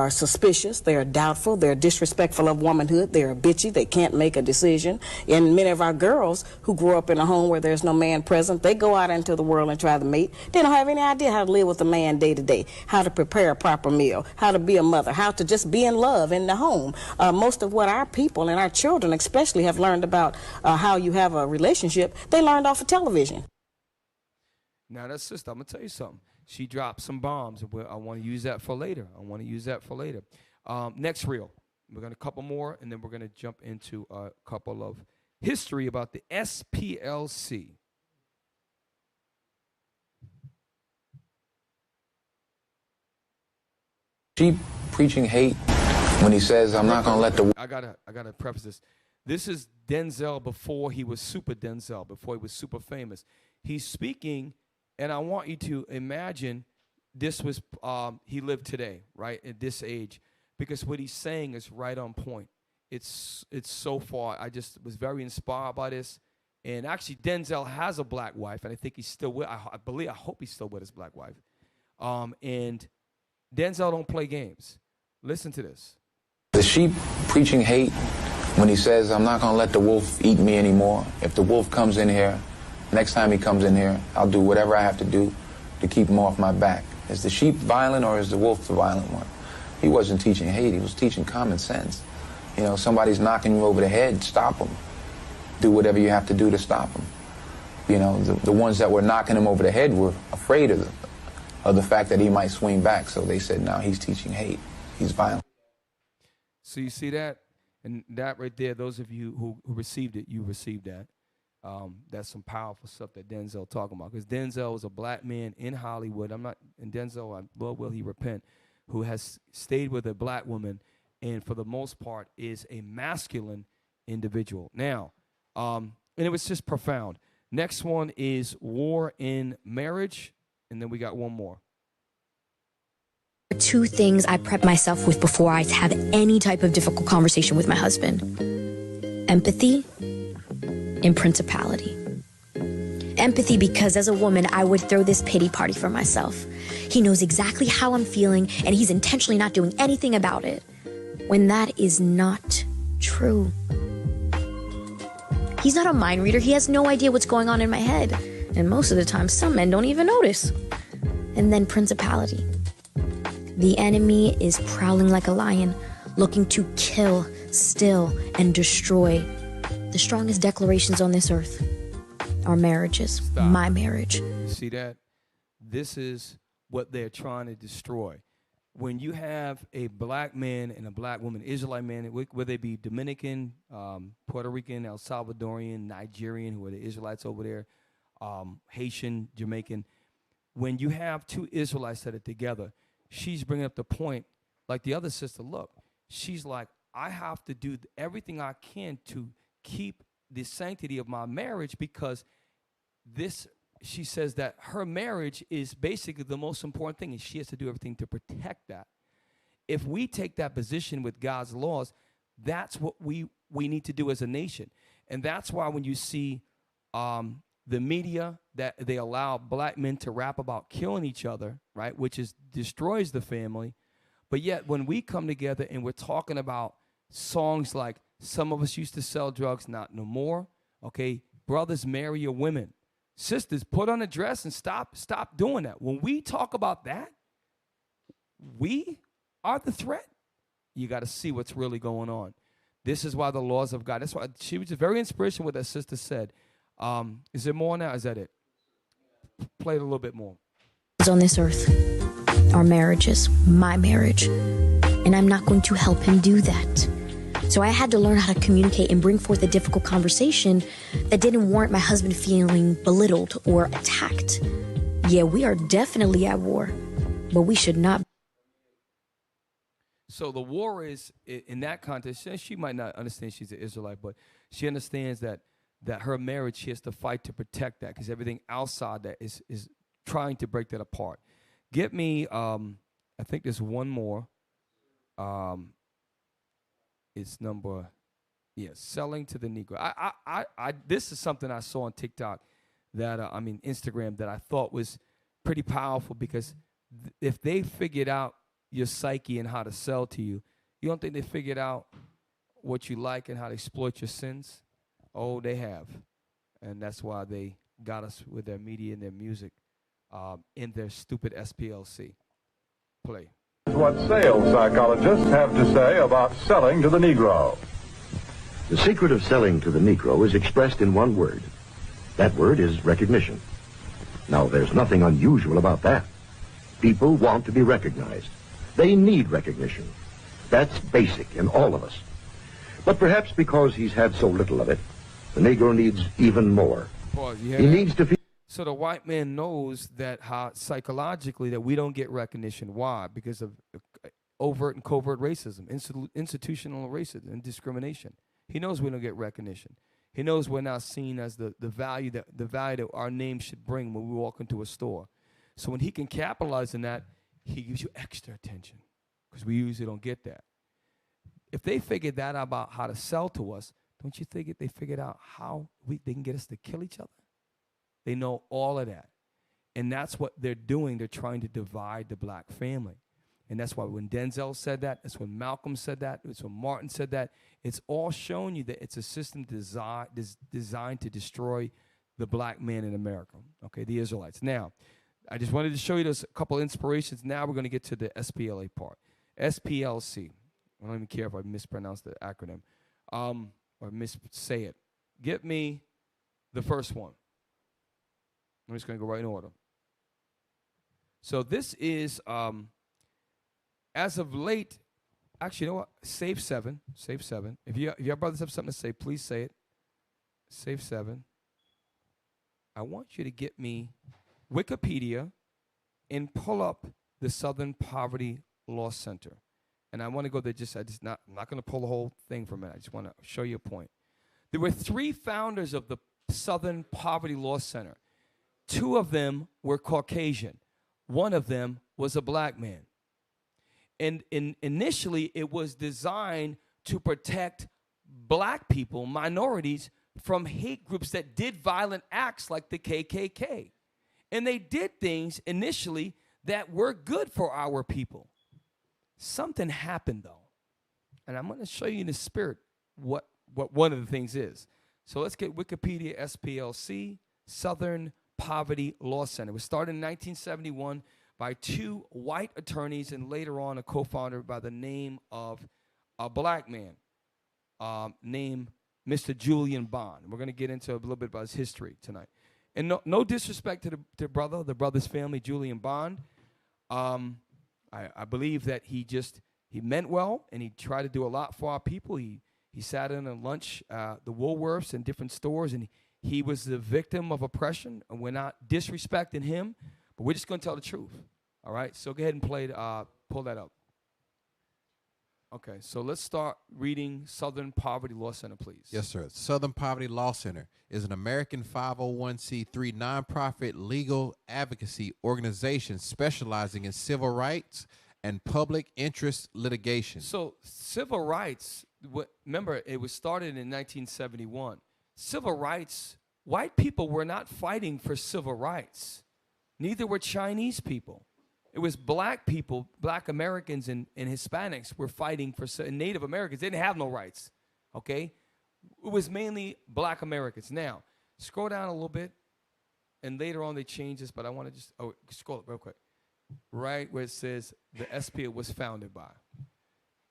suspicious, they are doubtful, they're disrespectful of womanhood, they're bitchy, they can't make a decision. And many of our girls who grow up in a home where there's no man present, they go out into the world and try to mate. They don't have any idea how to live with a man day to day, how to prepare a proper meal, how to be a mother, how to just be in love in the home. Most of what our people and our children especially have learned about how you have a relationship, they learned off of television. Now, that's sister, I'm going to tell you something. She dropped some bombs. I want to use that for later. Next reel. We're going to couple more, and then we're going to jump into a couple of history about the SPLC. She preaching hate when he says, I'm not going to let the... I gotta preface this. This is Denzel before he was super Denzel, before he was super famous. He's speaking... And I want you to imagine this was, he lived today, right, at this age, because what he's saying is right on point. It's so far. I just was very inspired by this. And actually, Denzel has a black wife, and I think he's still with, I hope he's still with his black wife. And Denzel don't play games. Listen to this. The sheep preaching hate when he says, I'm not going to let the wolf eat me anymore. If the wolf comes in here, next time he comes in here, I'll do whatever I have to do to keep him off my back. Is the sheep violent or is the wolf the violent one? He wasn't teaching hate. He was teaching common sense. You know, somebody's knocking you over the head, stop them. Do whatever you have to do to stop them. You know, the ones that were knocking him over the head were afraid of the fact that he might swing back. So they said, no, he's teaching hate. He's violent. So you see that? And that right there, those of you who received it, you received that. That's some powerful stuff that Denzel talking about. Because Denzel was a black man in Hollywood. And Denzel, Lord will he repent. who has stayed with a black woman and for the most part is a masculine individual. Now, and it was just profound. Next one is war in marriage, and then we got one more. Two things I prep myself with before I have any type of difficult conversation with my husband: empathy and principality. Empathy, because as a woman, I would throw this pity party for myself. He knows exactly how I'm feeling, and he's intentionally not doing anything about it, when that is not true. He's not a mind reader. He has no idea what's going on in my head. And most of the time, some men don't even notice. And then principality. The enemy is prowling like a lion, looking to kill, steal, and destroy the strongest declarations on this earth. Our marriages, Stop. my marriage. You see that? This is what they're trying to destroy. When you have a black man and a black woman, Israelite man, whether they be Dominican, Puerto Rican, El Salvadorian, Nigerian, who are the Israelites over there, Haitian, Jamaican, when you have two Israelites that are together, she's bringing up the point, like the other sister, look, she's like, I have to do everything I can to keep the sanctity of my marriage, because this, she says that her marriage is basically the most important thing, and she has to do everything to protect that. If we take that position with God's laws, that's what we need to do as a nation. And that's why when you see the media, that they allow black men to rap about killing each other, right, which is destroys the family. But yet when we come together and we're talking about songs like some of us used to sell drugs, not no more, okay, brothers, marry your women. Sisters, put on a dress and stop doing that. When we talk about that, we are the threat. You got to see what's really going on. This is why the laws of God. That's why she was very inspirational what that sister said. Is there more now? Is that it? Play it a little bit more. On this earth, our marriages, my marriage, and I'm not going to help him do that. So I had to learn how to communicate and bring forth a difficult conversation that didn't warrant my husband feeling belittled or attacked. Yeah, we are definitely at war, but we should not. So the war is, in that context, she might not understand she's an Israelite, but she understands that her marriage, she has to fight to protect that, because everything outside that is trying to break that apart. Get me, I think there's one more. It's number, selling to the Negro. I this is something I saw on TikTok that, Instagram, that I thought was pretty powerful, because if they figured out your psyche and how to sell to you, you don't think they figured out what you like and how to exploit your sins? Oh, they have. And that's why they got us with their media and their music in their stupid SPLC. Play. What sales psychologists have to say about selling to the Negro. The secret of selling to the Negro is expressed in one word. That word is recognition. Now, there's nothing unusual about that. People want to be recognized. They need recognition. That's basic in all of us. But perhaps because he's had so little of it, the Negro needs even more. Pause, he needs to feel. So the white man knows that how psychologically that we don't get recognition. Why? Because of overt and covert racism, institutional racism, and discrimination. He knows we don't get recognition. He knows we're not seen as the value that our name should bring when we walk into a store. So when he can capitalize on that, he gives you extra attention, because we usually don't get that. If they figured that out about how to sell to us, don't you think they figured out how they can get us to kill each other? They know all of that. And that's what they're doing. They're trying to divide the black family. And that's why when Denzel said that, that's when Malcolm said that, it's when Martin said that, it's all showing you that it's a system designed to destroy the black man in America, okay, the Israelites. Now, I just wanted to show you those couple inspirations. Now we're going to get to the SPLA part. SPLC. I don't even care if I mispronounce the acronym or missay it. Get me the first one. I'm just going to go right in order. So this is, as of late, actually, you know what? Save 7. Save 7. If your brothers have something to say, please say it. Save 7. I want you to get me Wikipedia and pull up the Southern Poverty Law Center. And I want to go there I'm not going to pull the whole thing from it. I just want to show you a point. There were 3 founders of the Southern Poverty Law Center. 2 of them were Caucasian. 1 of them was a black man. And initially, it was designed to protect black people, minorities, from hate groups that did violent acts like the KKK. And they did things initially that were good for our people. Something happened, though. And I'm going to show you in the spirit what one of the things is. So let's get Wikipedia SPLC, Southern Poverty Law Center. It was started in 1971 by 2 white attorneys and later on a co-founder by the name of a black man named Mr. Julian Bond. We're going to get into a little bit about his history tonight. And no disrespect to the brother's family, Julian Bond. I believe that he meant well, and he tried to do a lot for our people. He sat in at lunch, the Woolworths and different stores, and he was the victim of oppression. And we're not disrespecting him, but we're just going to tell the truth. All right? So go ahead and pull that up. Okay, so let's start reading Southern Poverty Law Center, please. Yes, sir. Southern Poverty Law Center is an American 501c3 nonprofit legal advocacy organization specializing in civil rights and public interest litigation. So civil rights, remember, it was started in 1971. Civil rights, white people were not fighting for civil rights. Neither were Chinese people. It was black people, black Americans and Hispanics were fighting for, and Native Americans didn't have no rights, okay? It was mainly black Americans. Now, scroll down a little bit, and later on they changed this, but I want to scroll up real quick. Right where it says the SPL was founded by.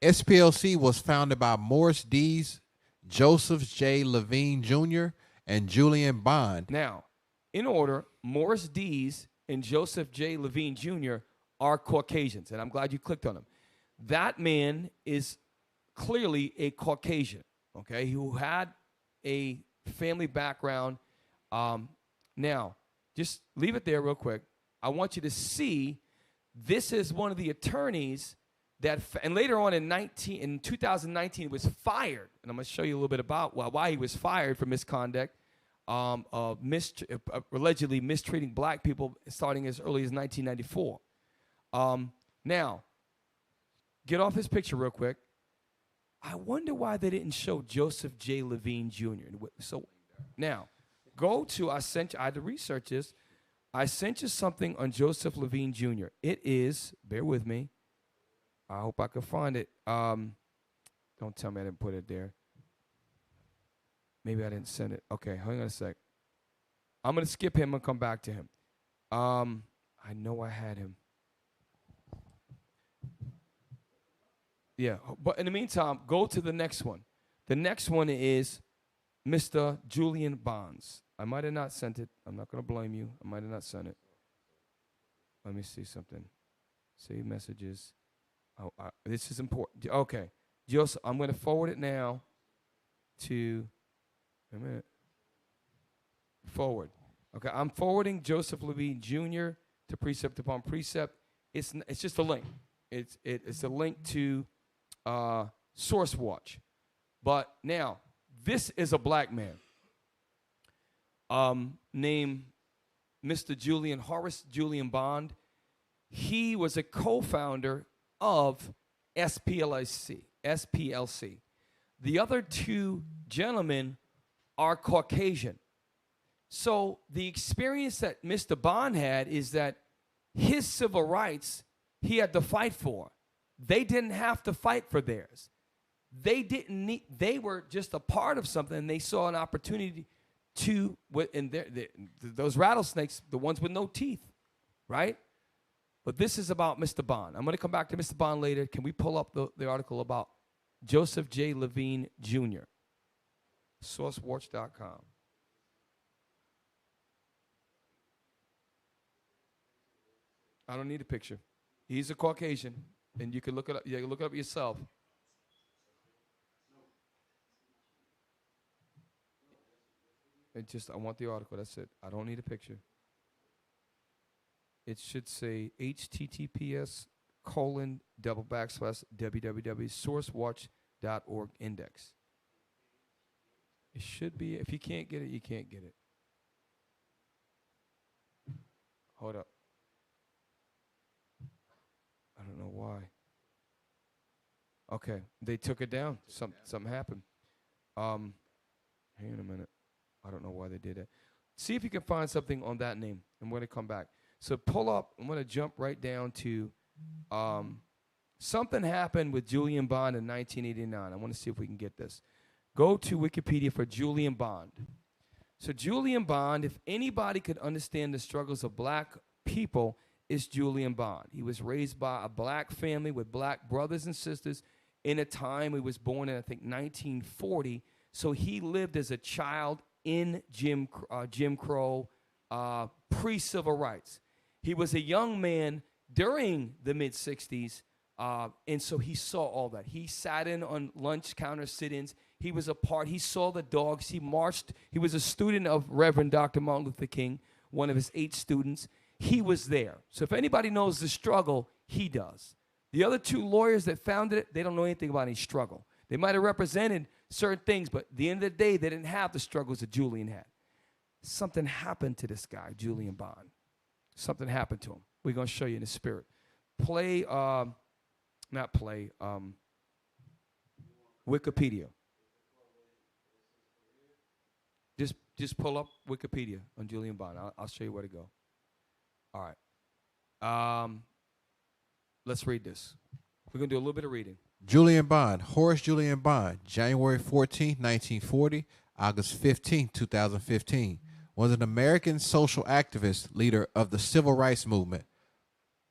SPLC was founded by Morris Dees, Joseph J. Levine Jr., and Julian Bond. Now, in order, Morris Dees and Joseph J. Levine Jr. are Caucasians, and I'm glad you clicked on him. That man is clearly a Caucasian, okay, who had a family background. Now, just leave it there real quick. I want you to see this is one of the attorneys that, and later on in 2019, was fired. And I'm going to show you a little bit about why he was fired for misconduct. Allegedly mistreating black people starting as early as 1994. Now, get off this picture real quick. I wonder why they didn't show Joseph J. Levine Jr. So now, go to, I had to research this. I sent you something on Joseph Levine Jr. It is, bear with me. I hope I can find it. Don't tell me I didn't put it there. Maybe I didn't send it. Okay, hang on a sec. I'm going to skip him and come back to him. I know I had him. Yeah, but in the meantime, go to the next one. The next one is Mr. Julian Bonds. I might have not sent it. I'm not going to blame you. I might have not sent it. Let me see something. Save messages. Oh, this is important. Okay. Joseph, I'm going to forward it now to, wait a minute. Forward. Okay, I'm forwarding Joseph Levine Jr. to Precept Upon Precept. It's just a link. It's a link to SourceWatch. But now, this is a black man named Mr. Horace Julian Bond. He was a co-founder of SPLC. The other 2 gentlemen are Caucasian. So the experience that Mr. Bond had is that his civil rights he had to fight for. They didn't have to fight for theirs. They were just a part of something, and they saw an opportunity to, those rattlesnakes, the ones with no teeth, right? But this is about Mr. Bond. I'm going to come back to Mr. Bond later. Can we pull up the article about Joseph J. Levine Jr.? SourceWatch.com. I don't need a picture. He's a Caucasian, and you can look it up. You can look it up yourself. I want the article. That's it. I don't need a picture. It should say https www.sourcewatch.org index. It should be. If you can't get it, you can't get it. Hold up. I don't know why. Okay, they took it down. Something happened. Hang on a minute. I don't know why they did that. See if you can find something on that name. I'm going to come back. So pull up. I'm going to jump right down to something happened with Julian Bond in 1989. I want to see if we can get this. Go to Wikipedia for Julian Bond. So Julian Bond, if anybody could understand the struggles of black people, is Julian Bond. He was raised by a black family with black brothers and sisters in a time he was born in, I think, 1940. So he lived as a child in Jim Crow, pre-civil rights. He was a young man during the mid-'60s, and so he saw all that. He sat in on lunch counter sit-ins. He was a part. He saw the dogs. He marched. He was a student of Reverend Dr. Martin Luther King, one of his 8 students. He was there. So if anybody knows the struggle, he does. The other 2 lawyers that founded it, they don't know anything about any struggle. They might have represented certain things, but at the end of the day, they didn't have the struggles that Julian had. Something happened to this guy, Julian Bond. Something happened to him. We're going to show you in the spirit. Wikipedia. Just pull up Wikipedia on Julian Bond. I'll show you where to go. All right. Let's read this. We're going to do a little bit of reading. Julian Bond, Horace Julian Bond, January 14, 1940, August 15, 2015, was an American social activist, leader of the civil rights movement,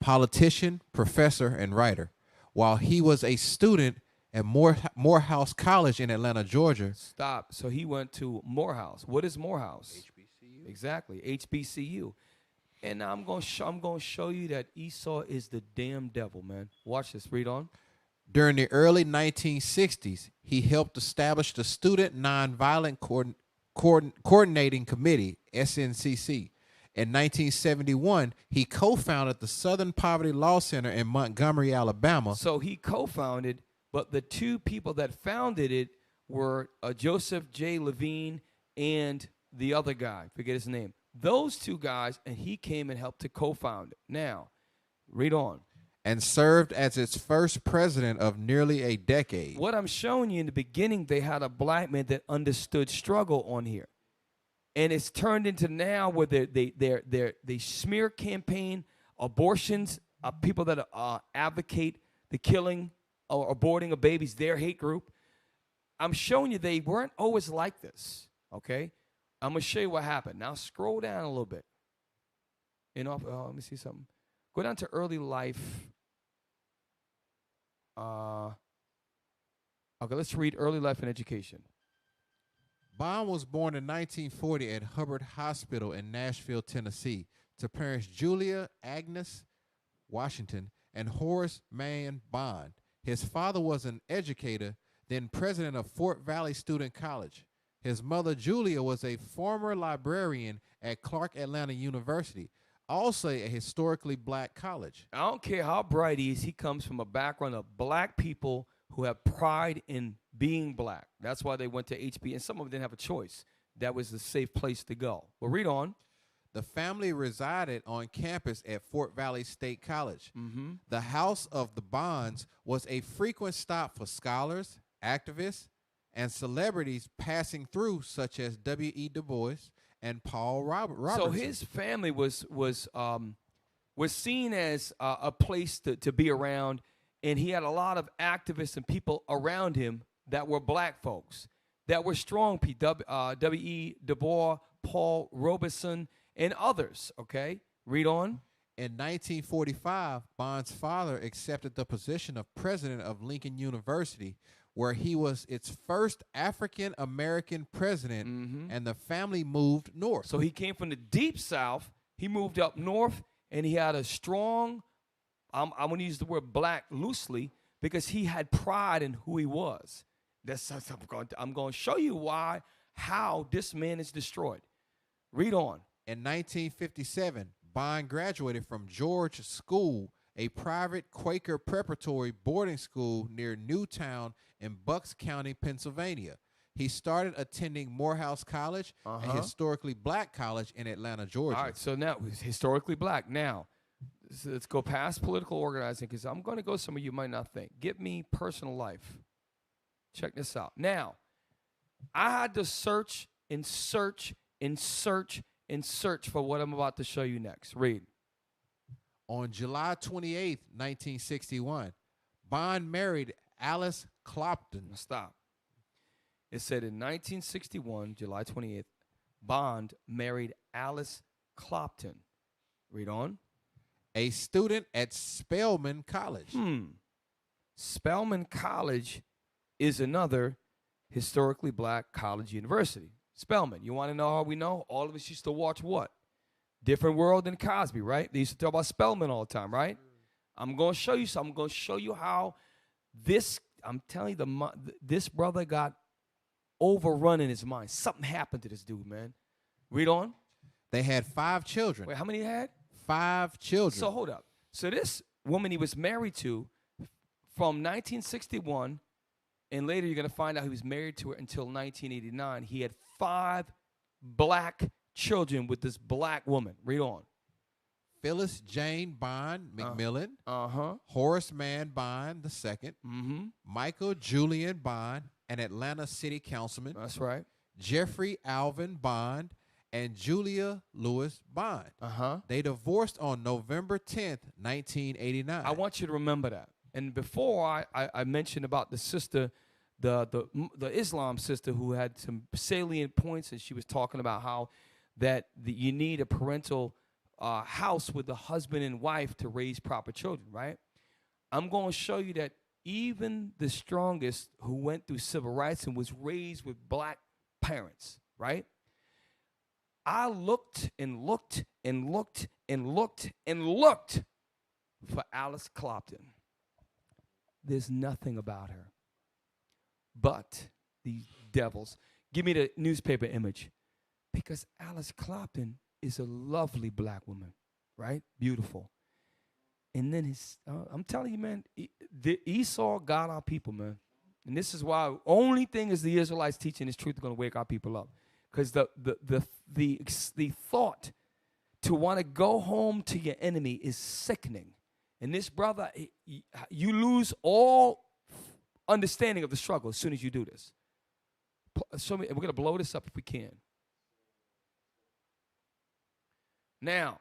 politician, professor, and writer. While he was a student at Morehouse College in Atlanta, Georgia. Stop. So he went to Morehouse. What is Morehouse? HBCU. Exactly, HBCU. And now I'm going to show you that Esau is the damn devil, man. Watch this. Read on. During the early 1960s, he helped establish the Student Nonviolent Coordinating Committee, SNCC. In 1971, he co-founded the Southern Poverty Law Center in Montgomery, Alabama. So he co-founded, but the 2 people that founded it were Joseph J. Levine and the other guy. Forget his name. Those 2 guys, and he came and helped to co-found it. Now, read on. And served as its first president of nearly a decade. What I'm showing you in the beginning, they had a black man that understood struggle on here. And it's turned into now where they smear campaign, abortions, people that advocate the killing or aborting of babies, their hate group. I'm showing you they weren't always like this, okay? I'm going to show you what happened. Now scroll down a little bit. Let me see something. Go down to early life. Okay, let's read early life and education. Bond was born in 1940 at Hubbard Hospital in Nashville, Tennessee, to parents Julia Agnes Washington and Horace Mann Bond. His father was an educator, then president of Fort Valley Student College. His mother, Julia, was a former librarian at Clark Atlanta University, also a historically black college. I don't care how bright he is. He comes from a background of black people who have pride in being black. That's why they went to HB, and some of them didn't have a choice. That was the safe place to go. Well, read on. The family resided on campus at Fort Valley State College. Mm-hmm. The house of the Bonds was a frequent stop for scholars, activists, and celebrities passing through, such as W.E. Du Bois and Paul Robertson. So his family was seen as a place to be around, and he had a lot of activists and people around him that were black folks, that were strong people, W.E. Du Bois, Paul Robeson, and others, okay? Read on. In 1945, Bond's father accepted the position of president of Lincoln University, where he was its first African-American president, and the family moved north. So he came from the deep South. He moved up north, and he had a strong, I'm going to use the word black loosely, because he had pride in who he was. I'm going to show you how this man is destroyed. Read on. In 1957, Bond graduated from George School a private Quaker preparatory boarding school near Newtown in Bucks County, Pennsylvania. He started attending Morehouse College, a historically black college in Atlanta, Georgia. All right, so now it's historically black. Now, so let's go past political organizing because I'm going to go somewhere you might not think. Get me personal life. Check this out. Now, I had to search and search and search and search for what I'm about to show you next. Read. On July 28th, 1961, Bond married Alice Clopton. Stop. It said in 1961, July 28th, Bond married Alice Clopton. Read on. A student at Spelman College. Spelman College is another historically black college university. Spelman, you want to know how we know? All of us used to watch what? Different World than Cosby, right? They used to talk about Spelman all the time, right? I'm going to show you something. I'm going to show you how this, I'm telling you, this brother got overrun in his mind. Something happened to this dude, man. Read on. They had 5 children. Wait, how many he had? 5 children. So hold up. So this woman he was married to from 1961, and later you're going to find out he was married to her until 1989. He had 5 black children with this black woman. Read on. Phyllis Jane Bond McMillan. Horace Mann Bond II. Michael Julian Bond, an Atlanta city councilman. That's right. Jeffrey Alvin Bond and Julia Lewis Bond. They divorced on November 10th, 1989. I want you to remember that. And before I mentioned about the sister, the Islam sister who had some salient points, and she was talking about how that you need a parental house with the husband and wife to raise proper children, right? I'm going to show you that even the strongest who went through civil rights and was raised with black parents, right? I looked and looked and looked and looked and looked for Alice Clopton. There's nothing about her. But these devils, give me the newspaper image. Because Alice Clopton is a lovely black woman, right? Beautiful. And then I'm telling you, man, Esau got our people, man. And this is why only thing is the Israelites teaching this truth is going to wake our people up. Because the thought to want to go home to your enemy is sickening. And this brother, you lose all understanding of the struggle as soon as you do this. Show me, we're going to blow this up if we can. Now,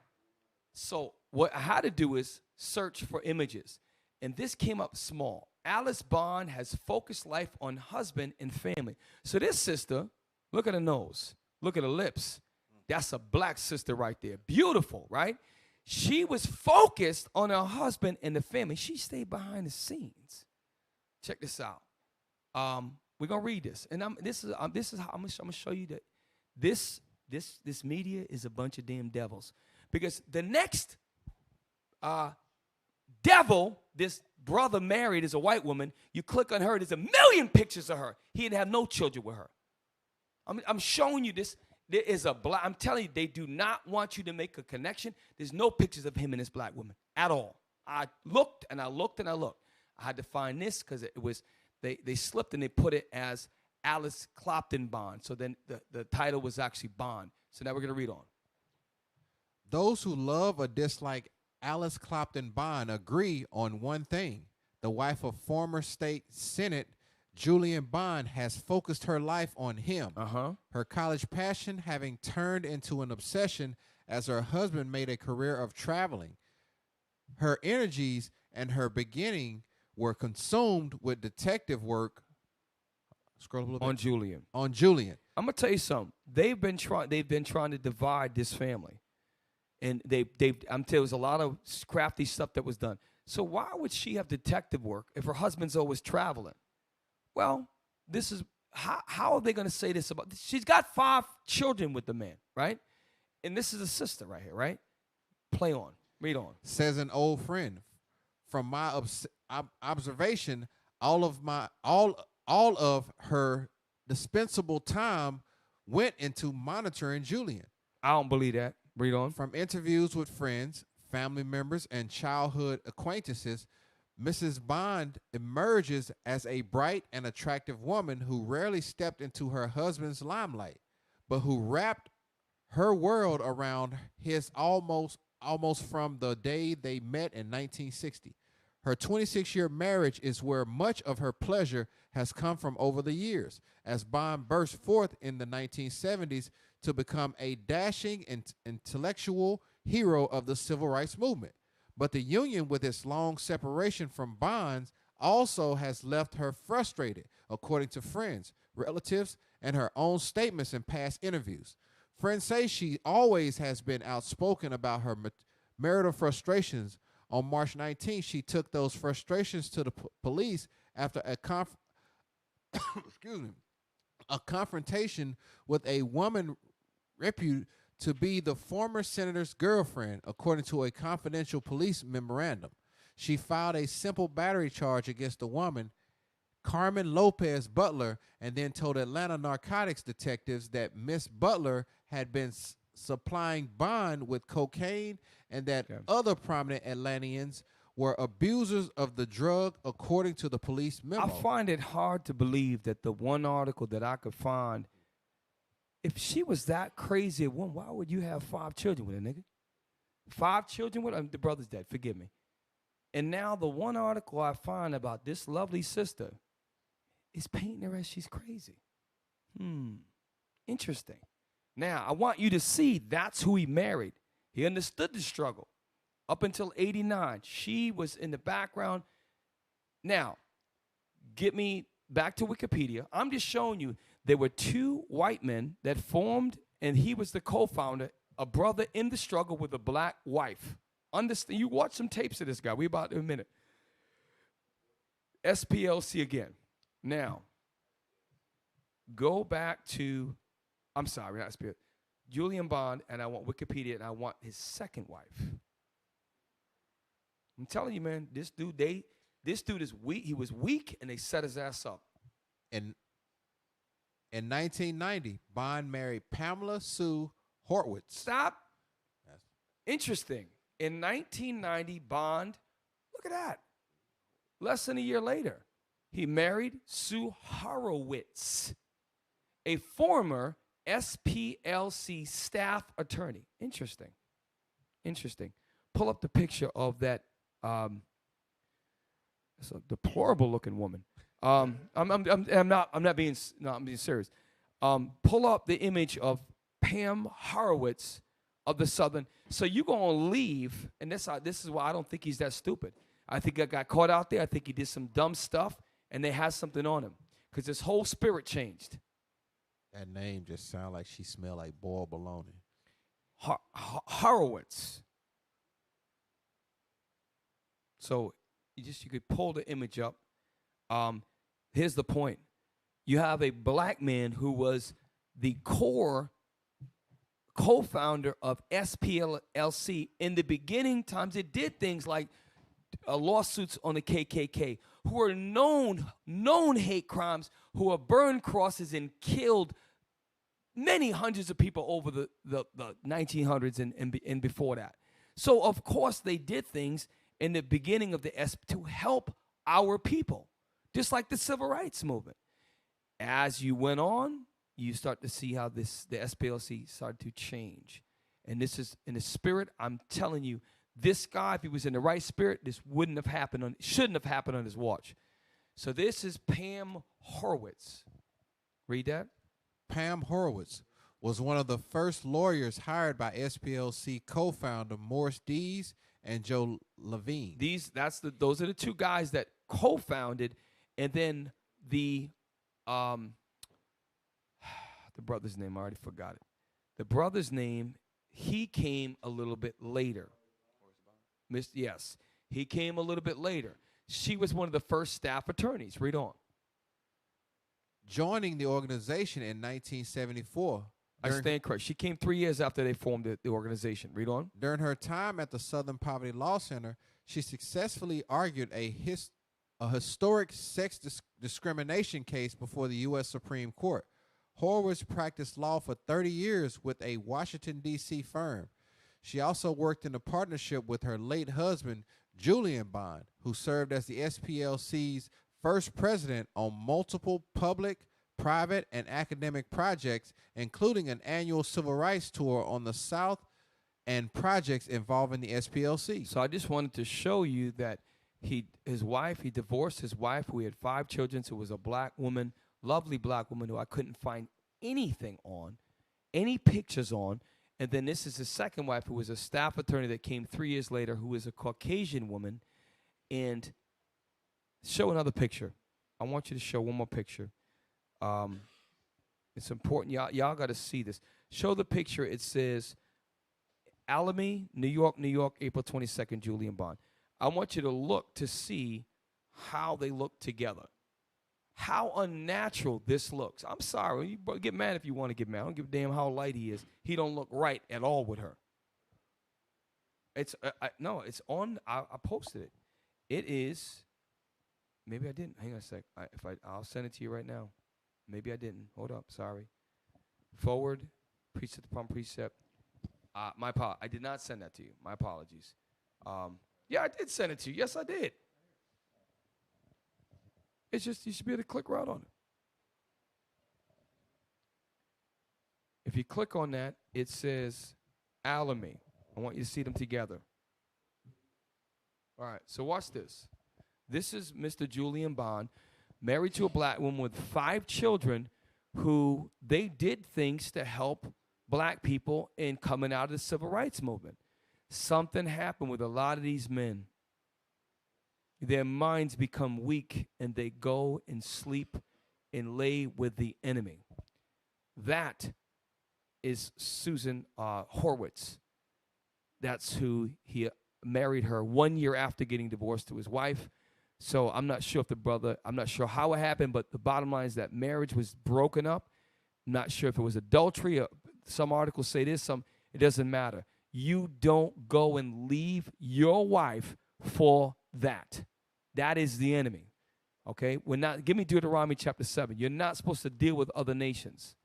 so what I had to do is search for images. And this came up small. Alice Bond has focused life on husband and family. So this sister, look at her nose. Look at her lips. That's a black sister right there. Beautiful, right? She was focused on her husband and the family. She stayed behind the scenes. Check this out. We're gonna read this, and this is how I'm gonna show you that this media is a bunch of damn devils, because the next devil this brother married is a white woman. You click on her, there's a million pictures of her. He didn't have no children with her. I'm showing you this. There is a black. I'm telling you, they do not want you to make a connection. There's no pictures of him and this black woman at all. I looked and I looked and I looked. I had to find this because it was they slipped and they put it as Alice Clopton Bond. So then the title was actually Bond. So now we're gonna read on. Those who love or dislike Alice Clopton Bond agree on one thing: the wife of former state Senate Julian Bond has focused her life on him. Her college passion having turned into an obsession as her husband made a career of traveling. Her energies and her beginning were consumed with detective work. Scroll up a little on bit. Julian. On Julian. I'm gonna tell you something. They've been trying to divide this family, and I'm telling you, there's a lot of crafty stuff that was done. So why would she have detective work if her husband's always traveling? Well, this is how are they going to say this about? She's got 5 children with the man, right? And this is a sister right here, right? Play on, read on. Says an old friend, from my observation, all of her dispensable time went into monitoring Julian. I don't believe that. Read on. From interviews with friends, family members, and childhood acquaintances, Mrs. Bond emerges as a bright and attractive woman who rarely stepped into her husband's limelight, but who wrapped her world around his almost from the day they met in 1960. Her 26-year marriage is where much of her pleasure has come from over the years, as Bond burst forth in the 1970s to become a dashing and intellectual hero of the civil rights movement. But the union, with its long separation from Bonds, also has left her frustrated, according to friends, relatives, and her own statements in past interviews. Friends say she always has been outspoken about her marital frustrations. On March 19th, she took those frustrations to the police after a a confrontation with a woman reputed to be the former senator's girlfriend, according to a confidential police memorandum. She filed a simple battery charge against the woman, Carmen Lopez Butler, and then told Atlanta narcotics detectives that Miss Butler had been supplying Bond with cocaine and that other prominent Atlanteans were abusers of the drug, according to the police memo. I find it hard to believe that the one article that I could find, if she was that crazy a woman, why would you have 5 children with a nigga? 5 children with her? The brother's dead, forgive me. And now the one article I find about this lovely sister is painting her as she's crazy. Interesting. Now, I want you to see that's who he married. He understood the struggle. Up until 89, she was in the background. Now, get me back to Wikipedia. I'm just showing you there were 2 white men that formed, and he was the co-founder, a brother in the struggle with a black wife. Understand? You watch some tapes of this guy. We about in a minute. SPLC again. Now, go back to, I'm sorry, not SPLC. Julian Bond, and I want Wikipedia, and I want his second wife. I'm telling you, man, this dude is weak. He was weak, and they set his ass up. In 1990, Bond married Pamela Sue Horwitz. Stop. Interesting. In 1990, Bond, look at that. Less than a year later, he married Sue Horowitz, a former SPLC staff attorney. Interesting. Pull up the picture of that. It's a deplorable looking woman. I'm being serious. Pull up the image of Pam Horowitz of the Southern. So you're gonna leave, and this is why I don't think he's that stupid. I think I got caught out there. I think he did some dumb stuff, and they had something on him because his whole spirit changed. That name just sounds like she smelled like boiled bologna. Horowitz. So you could pull the image up. Here's the point. You have a black man who was the co-founder of SPLC. In the beginning times, it did things like lawsuits on the KKK, who are known hate crimes, who have burned crosses and killed many hundreds of people over the 1900s and before that. So, of course, they did things in the beginning of the to help our people, just like the civil rights movement. As you went on, you start to see how the SPLC started to change. And this is in the spirit. I'm telling you, this guy, if he was in the right spirit, this shouldn't have happened on his watch. So this is Pam Horowitz. Read that. Pam Horowitz was one of the first lawyers hired by SPLC co-founder Morris Dees and Joe Levine. Those are the 2 guys that co-founded, and then the brother's name, I already forgot it. The brother's name, he came a little bit later. Yes, he came a little bit later. She was one of the first staff attorneys. Read on. Joining the organization in 1974. I stand correct. She came 3 years after they formed the organization. Read on. During her time at the Southern Poverty Law Center, she successfully argued a historic sex discrimination case before the U.S. Supreme Court. Horowitz practiced law for 30 years with a Washington, D.C. firm. She also worked in a partnership with her late husband, Julian Bond, who served as the SPLC's first president on multiple public, private, and academic projects, including an annual civil rights tour on the South and projects involving the SPLC. So I just wanted to show you that he divorced his wife, who had 5 children, who was a black woman, lovely black woman who I couldn't find anything on, any pictures on. And then this is his second wife, who was a staff attorney that came 3 years later, who is a Caucasian woman. And show another picture. I want you to show one more picture. It's important. Y'all got to see this. Show the picture. It says, Alamy, New York, April 22nd, Julian Bond. I want you to look to see how they look together. How unnatural this looks. I'm sorry. You get mad if you want to get mad. I don't give a damn how light he is. He don't look right at all with her. It's no, it's on. I posted it. It is. Maybe I didn't. Hang on a sec. I'll send it to you right now. Maybe I didn't. Hold up. Sorry. Forward, precept upon precept. I did not send that to you. My apologies. Yeah, I did send it to you. Yes, I did. It's just you should be able to click right on it. If you click on that, it says Alamy. I want you to see them together. All right, so watch this. This is Mr. Julian Bond, married to a black woman with 5 children, who they did things to help black people in coming out of the civil rights movement. Something happened with a lot of these men. Their minds become weak, and they go and sleep and lay with the enemy. That is Susan Horwitz. That's who he married her 1 year after getting divorced to his wife. So I'm not sure if I'm not sure how it happened, but the bottom line is that marriage was broken up. I'm not sure if it was adultery. Some articles say this, it doesn't matter. You don't go and leave your wife for that. That is the enemy. Okay? Give me Deuteronomy chapter 7. You're not supposed to deal with other nations.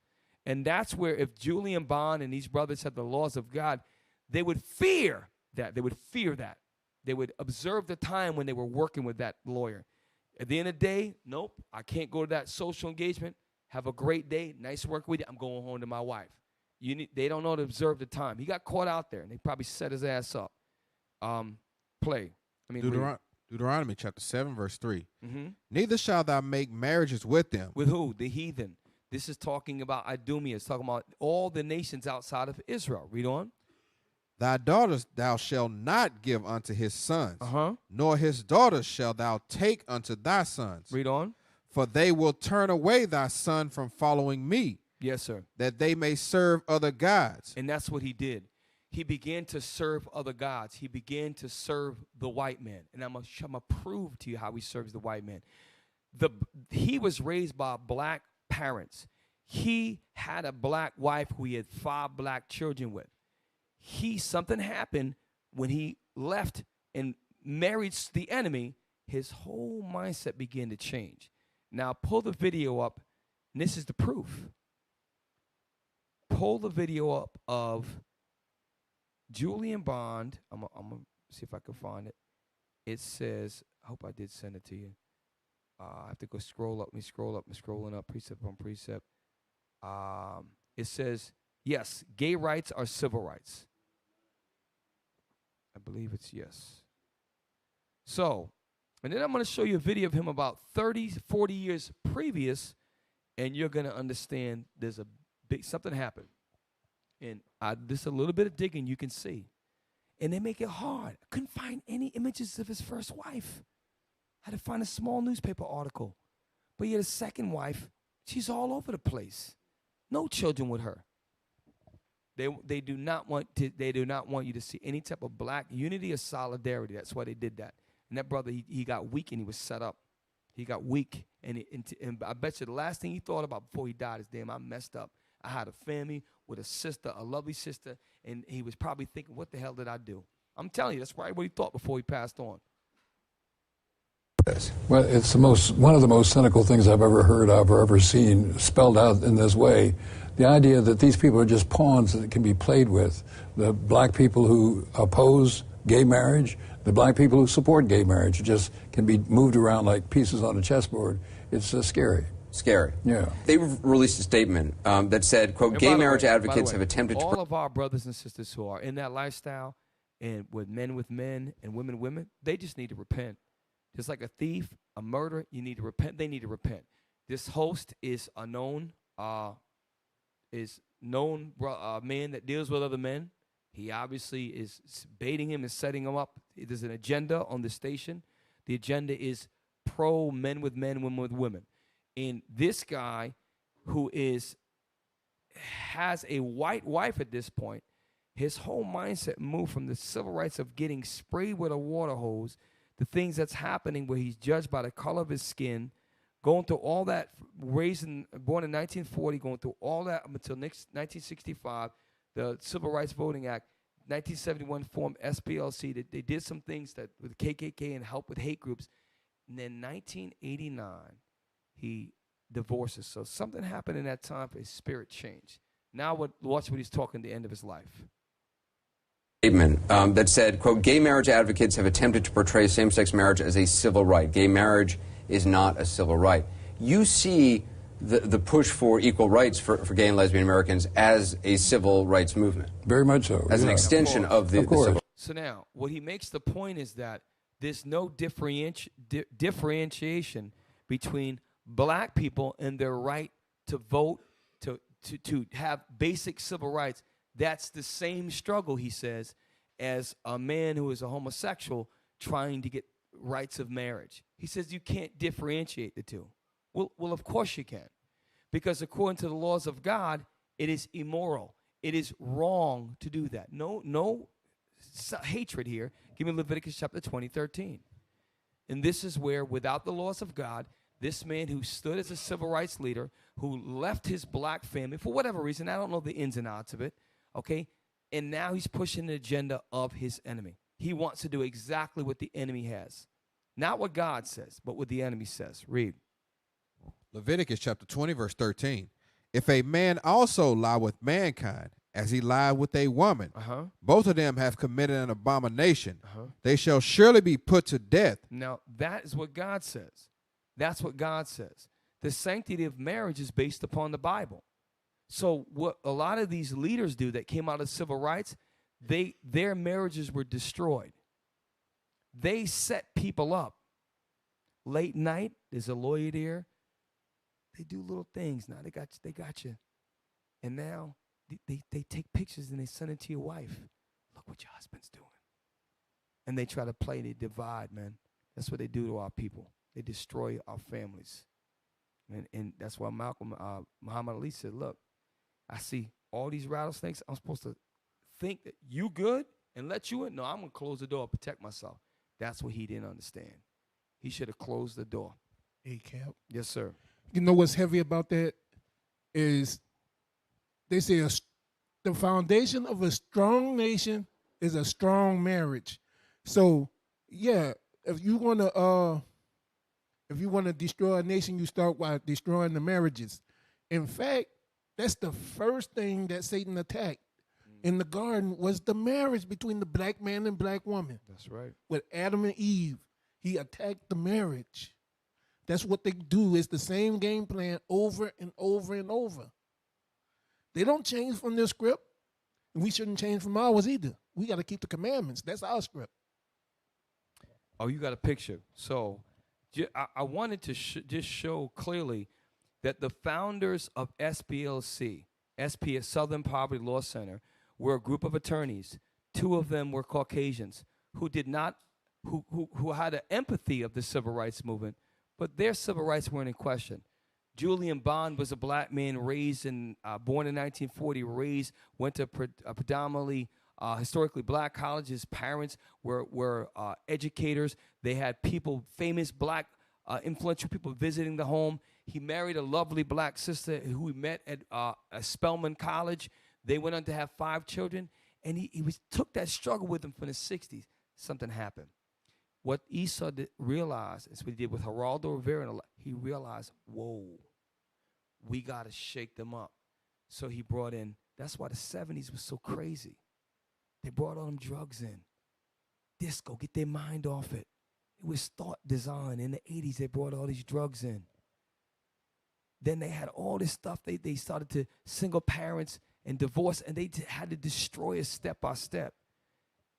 And that's where if Julian Bond and these brothers had the laws of God, they would fear that. They would fear that. They would observe the time when they were working with that lawyer. At the end of the day, nope, I can't go to that social engagement. Have a great day. Nice working with you. I'm going home to my wife. They don't know to observe the time. He got caught out there, and they probably set his ass up. Deuteronomy chapter 7, verse 3. Mm-hmm. Neither shalt thou make marriages with them. With who? The heathen. This is talking about Idumea. It's talking about all the nations outside of Israel. Read on. Thy daughters thou shalt not give unto his sons, nor his daughters shalt thou take unto thy sons. Read on. For they will turn away thy son from following me. Yes, sir. That they may serve other gods. And that's what he did. He began to serve other gods. He began to serve the white man. And I'm going to prove to you how he serves the white man. He was raised by black parents. He had a black wife who he had 5 black children with. Something happened when he left and married the enemy. His whole mindset began to change. Now pull the video up, and this is the proof. Pull the video up of Julian Bond. I'm gonna see if I can find it. It says, I hope I did send it to you. I have to go scroll up. I'm scrolling up, precept on precept. It says, yes, gay rights are civil rights. I believe it's yes. So, and then I'm going to show you a video of him about 30, 40 years previous, and you're going to understand there's something happened. And this a little bit of digging you can see. And they make it hard. I couldn't find any images of his first wife. I had to find a small newspaper article. But he had a second wife. She's all over the place. No children with her. They do not want you to see any type of black unity or solidarity. That's why they did that. And that brother, he got weak and he was set up. He got weak. And I bet you the last thing he thought about before he died is, damn, I messed up. I had a family with a sister, a lovely sister, and he was probably thinking, what the hell did I do? I'm telling you, that's probably what he thought before he passed on. Well, it's one of the most cynical things I've ever heard of or ever seen spelled out in this way. The idea that these people are just pawns that can be played with. The black people who oppose gay marriage, the black people who support gay marriage just can be moved around like pieces on a chessboard. It's scary. Scary. Yeah. They released a statement that said, quote, And gay by the marriage way, advocates have attempted to... all of our brothers and sisters who are in that lifestyle and with men and women, they just need to repent. Just like a thief, a murderer, you need to repent. They need to repent. This host is a known man that deals with other men. He obviously is baiting him and setting him up. There's an agenda on the station. The agenda is pro men with men, women with women. And this guy who has a white wife at this point, his whole mindset moved from the civil rights of getting sprayed with a water hose, the things that's happening where he's judged by the color of his skin, going through all that, born in 1940, going through all that until 1965, the Civil Rights Voting Act, 1971 formed SPLC. They did some things that with KKK and help with hate groups. And then 1989, he divorces. So something happened in that time for his spirit changed. Now watch what he's talking at the end of his life. Statement that said, quote, gay marriage advocates have attempted to portray same-sex marriage as a civil right. Gay marriage is not a civil right. You see the push for equal rights for gay and lesbian Americans as a civil rights movement. Very much so. As an extension of the civil. So now, what he makes the point is that there's no differentiation between black people and their right to vote, to have basic civil rights. That's the same struggle, he says, as a man who is a homosexual trying to get rights of marriage. He says you can't differentiate the two. Well, of course you can. Because according to the laws of God, it is immoral. It is wrong to do that. No hatred here. Give me Leviticus chapter 20:13. And this is where, without the laws of God, this man who stood as a civil rights leader, who left his black family for whatever reason, I don't know the ins and outs of it, okay? And now he's pushing the agenda of his enemy. He wants to do exactly what the enemy has. Not what God says, but what the enemy says. Read. Leviticus chapter 20, verse 13. If a man also lie with mankind, as he lied with a woman, both of them have committed an abomination. They shall surely be put to death. Now, that is what God says. That's what God says. The sanctity of marriage is based upon the Bible. So what a lot of these leaders do that came out of civil rights, their marriages were destroyed. They set people up. Late night, there's a lawyer there. They do little things. Now they got you. And now they take pictures and they send it to your wife. Look what your husband's doing. And they try to play, they divide, man. That's what they do to our people. They destroy our families. And that's why Muhammad Ali said, look, I see all these rattlesnakes. I'm supposed to think that you good and let you in? No, I'm going to close the door, protect myself. That's what he didn't understand. He should have closed the door. Hey, Cap. Yes, sir. You know what's heavy about that is they say the foundation of a strong nation is a strong marriage. So, yeah, if you want to destroy a nation, you start by destroying the marriages. In fact, that's the first thing that Satan attacked in the garden was the marriage between the black man and black woman. That's right. With Adam and Eve, he attacked the marriage. That's what they do. It's the same game plan over and over and over. They don't change from their script, and we shouldn't change from ours either. We got to keep the commandments. That's our script. Oh, you got a picture. So I wanted to just show clearly that the founders of SPLC, Southern Poverty Law Center, were a group of attorneys. Two of them were Caucasians who had an empathy of the civil rights movement, but their civil rights weren't in question. Julian Bond was a black man born in 1940, went to predominantly historically black college. His parents were educators. They had people, famous black influential people visiting the home. He married a lovely black sister who he met at Spelman College. They went on to have 5 children, and he took that struggle with him from the 60s. Something happened. What Esau realized is what he did with Geraldo Rivera. He realized, whoa, we got to shake them up. So he brought in, that's why the 70s was so crazy. They brought all them drugs in. Disco, get their mind off it. It was thought design. In the 80s, they brought all these drugs in. Then they had all this stuff. They started to single parents and divorce, and they had to destroy us step by step.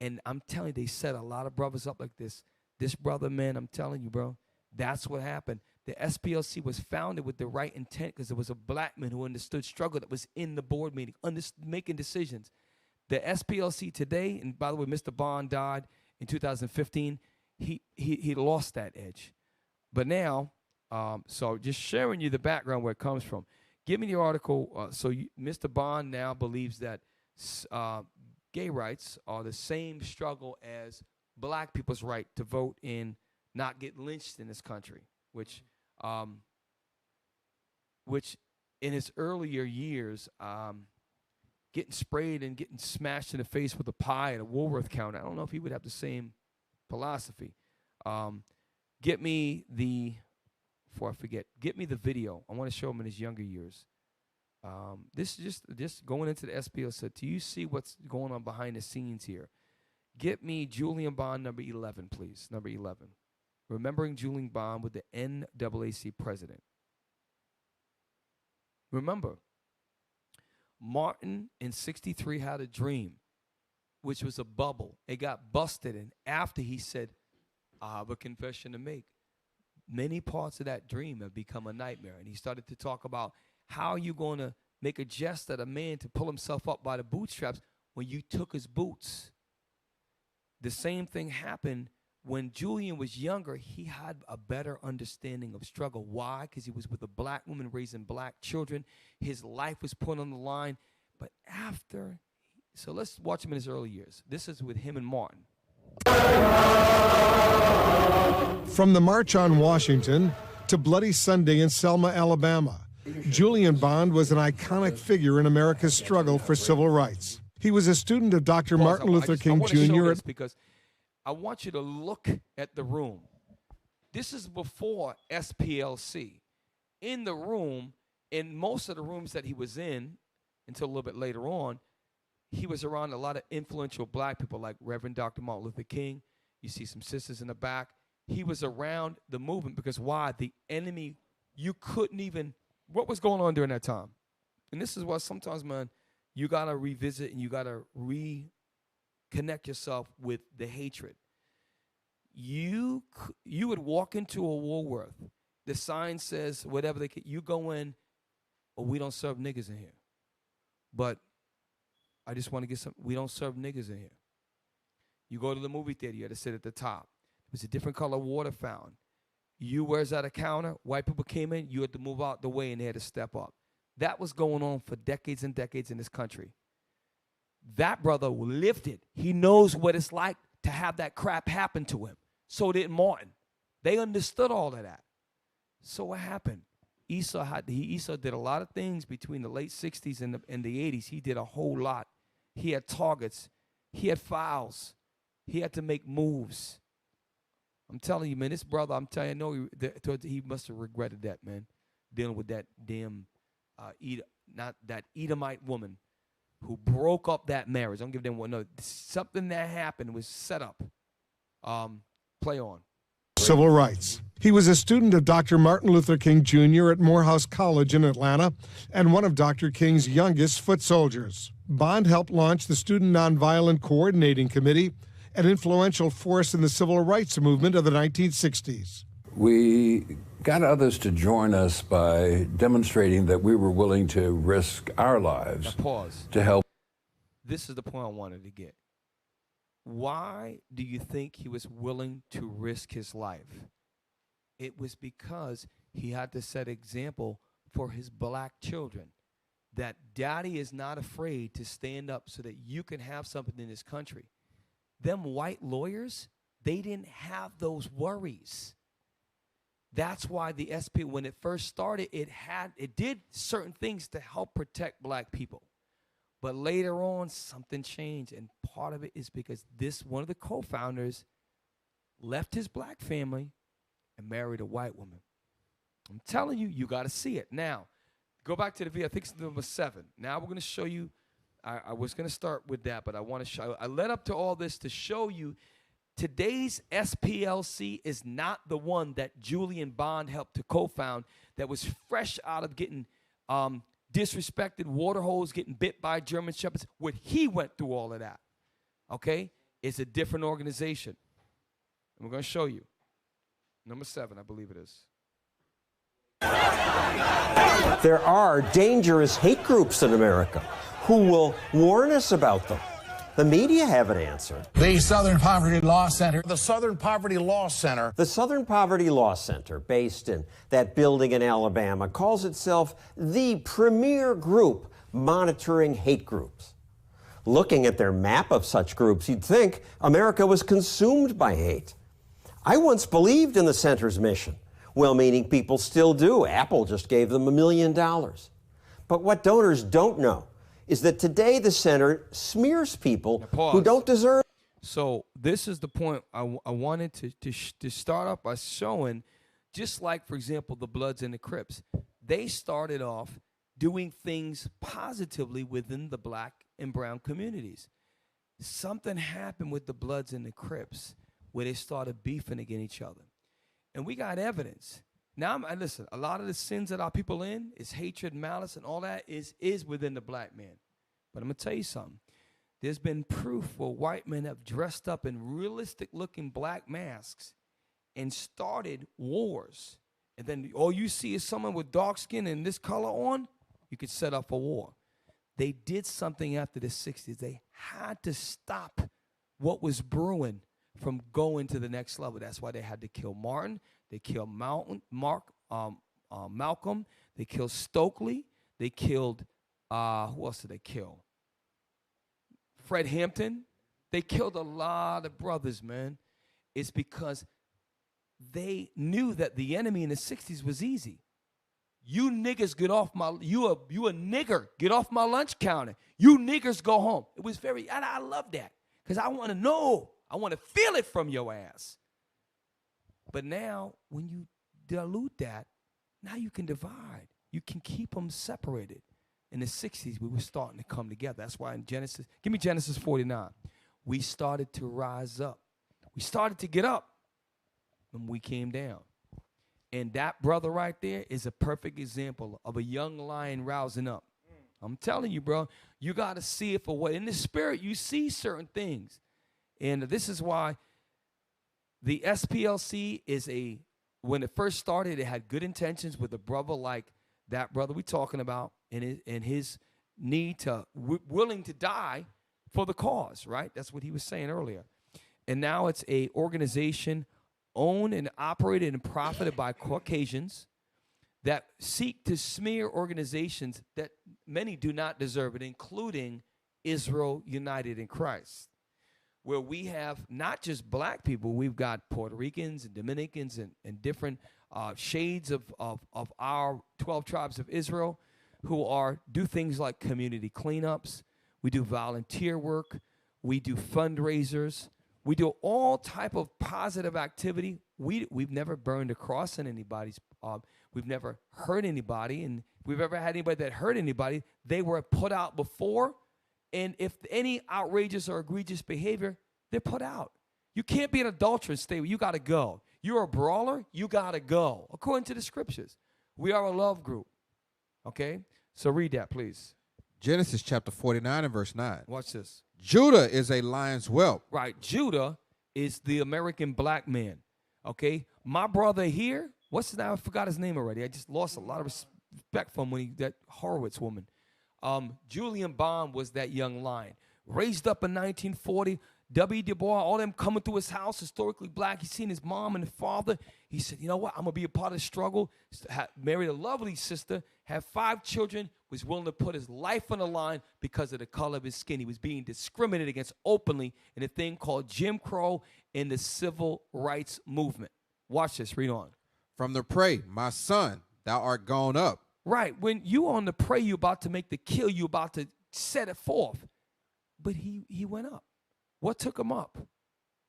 And I'm telling you, they set a lot of brothers up like this. This brother, man, I'm telling you, bro, that's what happened. The SPLC was founded with the right intent because there was a black man who understood struggle that was in the board meeting, making decisions. The SPLC today, and by the way, Mr. Bond died in 2015. He lost that edge. But now, so just sharing you the background where it comes from. Give me the article. Mr. Bond now believes that gay rights are the same struggle as black people's right to vote and not get lynched in this country, which in his earlier years, getting sprayed and getting smashed in the face with a pie at a Woolworth counter, I don't know if he would have the same philosophy. Get me the, before I forget, get me the video. I want to show him in his younger years. This is just going into the SPLC. So do you see what's going on behind the scenes here? Get me Julian Bond number 11, please. Number 11. Remembering Julian Bond with the NAACP president. Remember, Martin in 63 had a dream, which was a bubble. It got busted, and after he said, I have a confession to make, many parts of that dream have become a nightmare. And he started to talk about how you going to make a jest at a man to pull himself up by the bootstraps when you took his boots. The same thing happened when Julian was younger. He had a better understanding of struggle. Why? Because he was with a black woman raising black children. His life was put on the line. But after, so let's watch him in his early years. This is with him and Martin. From the March on Washington to Bloody Sunday in Selma, Alabama, Julian Bond was an iconic figure in America's struggle for civil rights. He was a student of Dr. Martin Luther King Jr. Because I want you to look at the room. This is before SPLC. In the room, in most of the rooms that he was in, until a little bit later on, he was around a lot of influential black people like Reverend Dr. Martin Luther King. You see some sisters in the back. He was around the movement because why? The enemy, you couldn't even, what was going on during that time? And this is why sometimes, man, you got to revisit and you got to reconnect yourself with the hatred. You would walk into a Woolworth. The sign says whatever you go in, oh, we don't serve niggas in here. But I just want to get some, we don't serve niggas in here. You go to the movie theater, you had to sit at the top. It was a different color water fountain. You was at a counter, white people came in, you had to move out the way and they had to step up. That was going on for decades and decades in this country. That brother lived it. He knows what it's like to have that crap happen to him. So did Martin. They understood all of that. So what happened? Esau did a lot of things between the late 60s and the 80s. He did a whole lot. He had targets. He had files. He had to make moves. I'm telling you, man, this brother, I'm telling you, I know he must have regretted that, man, dealing with that damn not that Edomite woman who broke up that marriage. I don't give them one. No, something that happened was set up. Play on. Civil rights. He was a student of Dr. Martin Luther King Jr. at Morehouse College in Atlanta and one of Dr. King's youngest foot soldiers. Bond helped launch the Student Nonviolent Coordinating Committee, an influential force in the civil rights movement of the 1960s. We got others to join us by demonstrating that we were willing to risk our lives to help. This is the point I wanted to get. Why do you think he was willing to risk his life? It was because he had to set example for his black children. That daddy is not afraid to stand up so that you can have something in this country. Them white lawyers, they didn't have those worries. That's why the SP, when it first started, it did certain things to help protect black people. But later on, something changed, and part of it is because one of the co-founders left his black family and married a white woman. I'm telling you, you got to see it. Now, Go back to the video. I think it's number 7. Now we're going to show you. I was going to start with that, but I want to show. I led up to all this to show you today's SPLC is not the one that Julian Bond helped to co-found, that was fresh out of getting disrespected, water holes, getting bit by German shepherds. What he went through all of that, okay? It's a different organization. And we're going to show you. Number 7, I believe it is. There are dangerous hate groups in America. Who will warn us about them? The media haven't answered. The Southern Poverty Law Center. The Southern Poverty Law Center. The Southern Poverty Law Center, based in that building in Alabama, calls itself the premier group monitoring hate groups. Looking at their map of such groups, you'd think America was consumed by hate. I once believed in the center's mission. Well-meaning people still do. Apple just gave them $1 million. But what donors don't know is that today the center smears people who don't deserve. So this is the point I wanted to start off by showing, just like, for example, the Bloods and the Crips. They started off doing things positively within the black and brown communities. Something happened with the Bloods and the Crips where they started beefing against each other. And we got evidence. Now, listen, a lot of the sins that our people in is hatred, malice, and all that is within the black man. But I'm going to tell you something. There's been proof where white men have dressed up in realistic-looking black masks and started wars. And then all you see is someone with dark skin and this color on, you could set up a war. They did something after the 60s. They had to stop what was brewing from going to the next level. That's why they had to kill Martin. They killed Malcolm. They killed Stokely. They killed, who else did they kill? Fred Hampton. They killed a lot of brothers, man. It's because they knew that the enemy in the 60s was easy. You niggers get off my, you a nigger, get off my lunch counter. You niggers go home. It was very, and I love that because I want to know. I want to feel it from your ass. But now, when you dilute that, now you can divide. You can keep them separated. In the 60s, we were starting to come together. That's why in Genesis, give me Genesis 49. We started to rise up. We started to get up when we came down. And that brother right there is a perfect example of a young lion rousing up. I'm telling you, bro, you got to see it for what. In the spirit, you see certain things. And this is why the SPLC is when it first started, it had good intentions with a brother like that brother we're talking about and his need to, willing to die for the cause, right? That's what he was saying earlier. And now it's a organization owned and operated and profited by Caucasians that seek to smear organizations that many do not deserve it, including Israel United in Christ, where we have not just black people, we've got Puerto Ricans and Dominicans and different shades of our 12 tribes of Israel who do things like community cleanups. We do volunteer work. We do fundraisers. We do all type of positive activity. We've never burned a cross on anybody's. We've never hurt anybody. And if we've ever had anybody that hurt anybody, they were put out before. And if any outrageous or egregious behavior, they're put out. You can't be an adulterer and stay. You got to go. You're a brawler. You got to go. According to the scriptures, we are a love group. Okay? So read that, please. Genesis chapter 49 and verse 9. Watch this. Judah is a lion's whelp. Right. Judah is the American black man. Okay? My brother here, what's his name? I forgot his name already. I just lost a lot of respect for him that Horowitz woman. Julian Bond was that young lion. Raised up in 1940. W. Du Bois, all them coming through his house, historically black. He's seen his mom and his father. He said, you know what? I'm going to be a part of the struggle. Married a lovely sister, had 5 children, was willing to put his life on the line because of the color of his skin. He was being discriminated against openly in a thing called Jim Crow in the civil rights movement. Watch this. Read on. From the prey, my son, thou art gone up. Right. When you on the prey, you about to make the kill, you about to set it forth. But he went up. What took him up?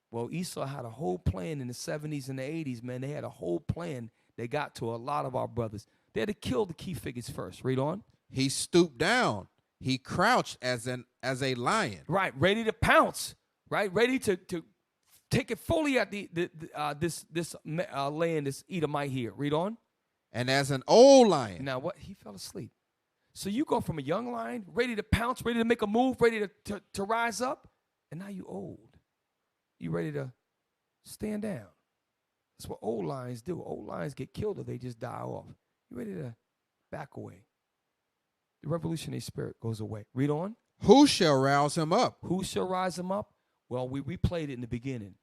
Well, Esau had a whole plan in the 70s and the 80s, man. They had a whole plan. They got to a lot of our brothers. They had to kill the key figures first. Read on. He stooped down. He crouched as a lion. Right, ready to pounce. Right, ready to take it fully at this land, this Edomite here. Read on. And as an old lion. Now what? He fell asleep. So you go from a young lion, ready to pounce, ready to make a move, ready to rise up, and now you old. You ready to stand down. That's what old lions do. Old lions get killed or they just die off. You ready to back away. The revolutionary spirit goes away. Read on. Who shall rouse him up? Who shall rise him up? Well, we played it in the beginning.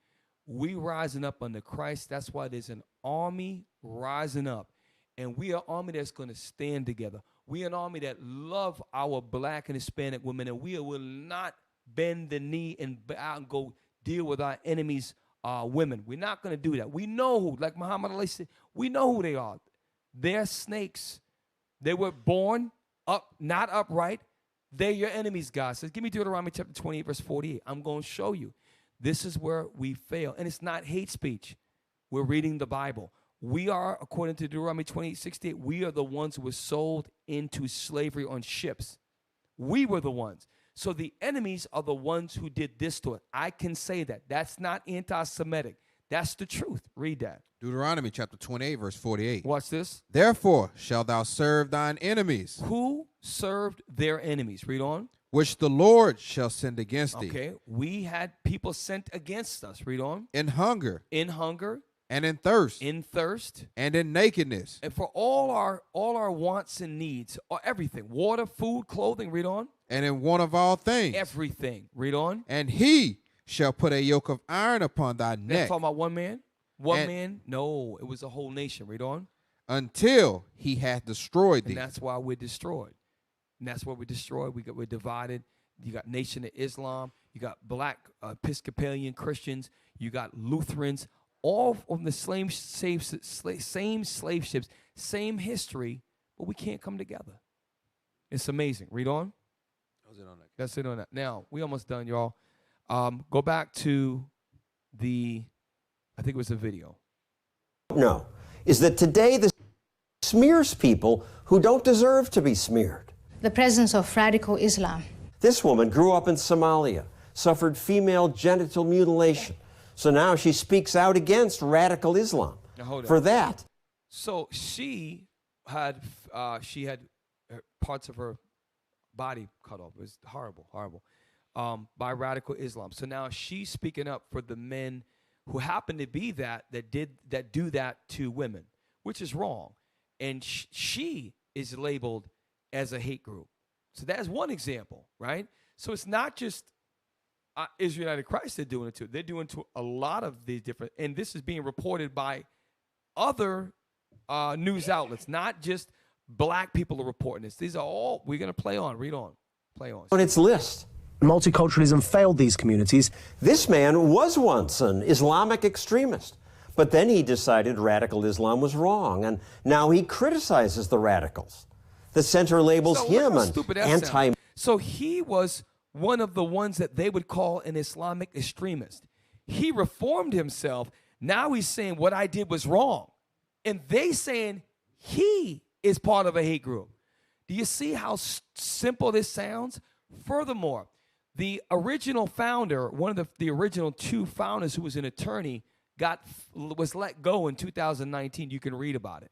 We rising up under Christ. That's why there's an army rising up. And we are an army that's going to stand together. We are an army that love our black and Hispanic women, and we will not bend the knee and bow and go deal with our enemies' women. We're not going to do that. We know who, like Muhammad Ali said, we know who they are. They're snakes. They were born up, not upright. They're your enemies, God says. Give me Deuteronomy chapter 28, verse 48. I'm going to show you. This is where we fail. And it's not hate speech. We're reading the Bible. We are, according to Deuteronomy 28:68, we are the ones who were sold into slavery on ships. We were the ones. So the enemies are the ones who did this to it. I can say that. That's not anti-Semitic. That's the truth. Read that. Deuteronomy chapter 28, verse 48. Watch this. Therefore shalt thou serve thine enemies. Who served their enemies? Read on. Which the Lord shall send against thee. Okay. We had people sent against us. Read on. In hunger. In hunger. And in thirst. In thirst. And in nakedness. And for all our wants and needs, or everything. Water, food, clothing. Read on. And in want of all things. Everything. Read on. And he shall put a yoke of iron upon thy neck. That's talking about one man? One man? No, it was a whole nation. Read on. Until he hath destroyed thee. And that's why we're destroyed. And that's why we're destroyed. We're divided. You got Nation of Islam. You got black Episcopalian Christians. You got Lutherans. All on the same slave ships, same history, but we can't come together. It's amazing. Read on. That's it on that. Now, we almost done, y'all. Go back to I think it was a video. No, is that today the smears people who don't deserve to be smeared. The presence of radical Islam. This woman grew up in Somalia, suffered female genital mutilation. So now she speaks out against radical Islam. Now, hold for on. that. So she had parts of her body cut off. It was horrible, horrible, by radical Islam. So now she's speaking up for the men who happen to be that do that to women, which is wrong. And she is labeled as a hate group. So that's one example, right? So it's not just Israelite Christ they're doing it to. They're doing it to a lot of these different, and this is being reported by other news outlets, not just black people are reporting this. These are all, we're going to play on, read on, play on. On its list. Multiculturalism failed these communities. This man was once an Islamic extremist, but then he decided radical Islam was wrong, and now he criticizes the radicals. The center labels him an anti. So he was one of the ones that they would call an Islamic extremist. He reformed himself. Now he's saying what I did was wrong. And they saying he is part of a hate group. Do you see how simple this sounds? Furthermore, the original founder, one of the original two founders who was an attorney, was let go in 2019. You can read about it.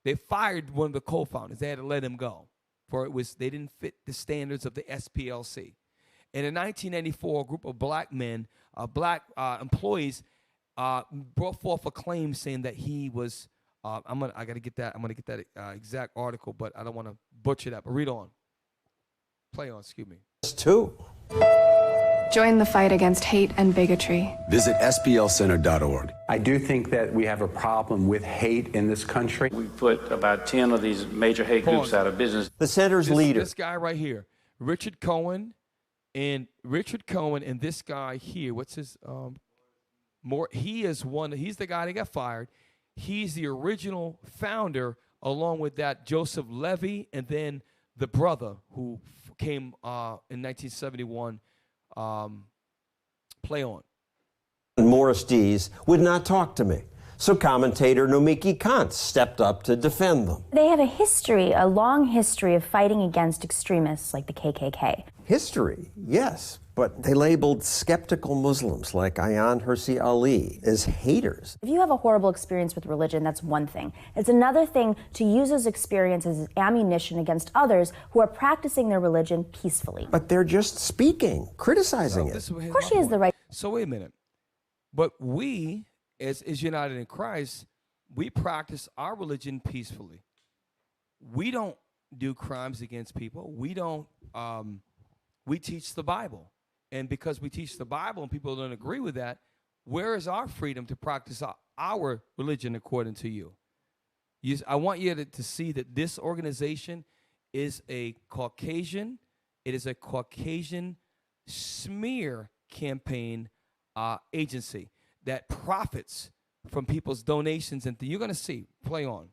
They fired one of the co-founders. They had to let him go. They didn't fit the standards of the SPLC. And in 1994, a group of black men, black employees, brought forth a claim saying that he was. I'm gonna get that exact article, but I don't want to butcher that. But read on. Play on. Excuse me. Two. Join the fight against hate and bigotry. Visit SPLCenter.org. I do think that we have a problem with hate in this country. We put about 10 of these major hate groups out of business. The center's leader. This guy right here, Richard Cohen, and this guy here, what's his he's the guy that got fired. He's the original founder, along with that Joseph Levy, and then the brother who came in 1971. Play on. Morris Dees would not talk to me. So commentator Nomiki Kant stepped up to defend them. They have a history, a long history of fighting against extremists like the KKK. History, yes, but they labeled skeptical Muslims like Ayaan Hirsi Ali as haters. If you have a horrible experience with religion, that's one thing. It's another thing to use those experiences as ammunition against others who are practicing their religion peacefully. But they're just speaking, criticizing it. Of course she has the right. So wait a minute. But we, as United in Christ, we practice our religion peacefully. We don't do crimes against people. We don't, we teach the Bible. And because we teach the Bible and people don't agree with that, where is our freedom to practice our religion according to you? I want you to see that this organization is a Caucasian, it is a Caucasian smear campaign agency that profits from people's donations, and you're going to see. Play on.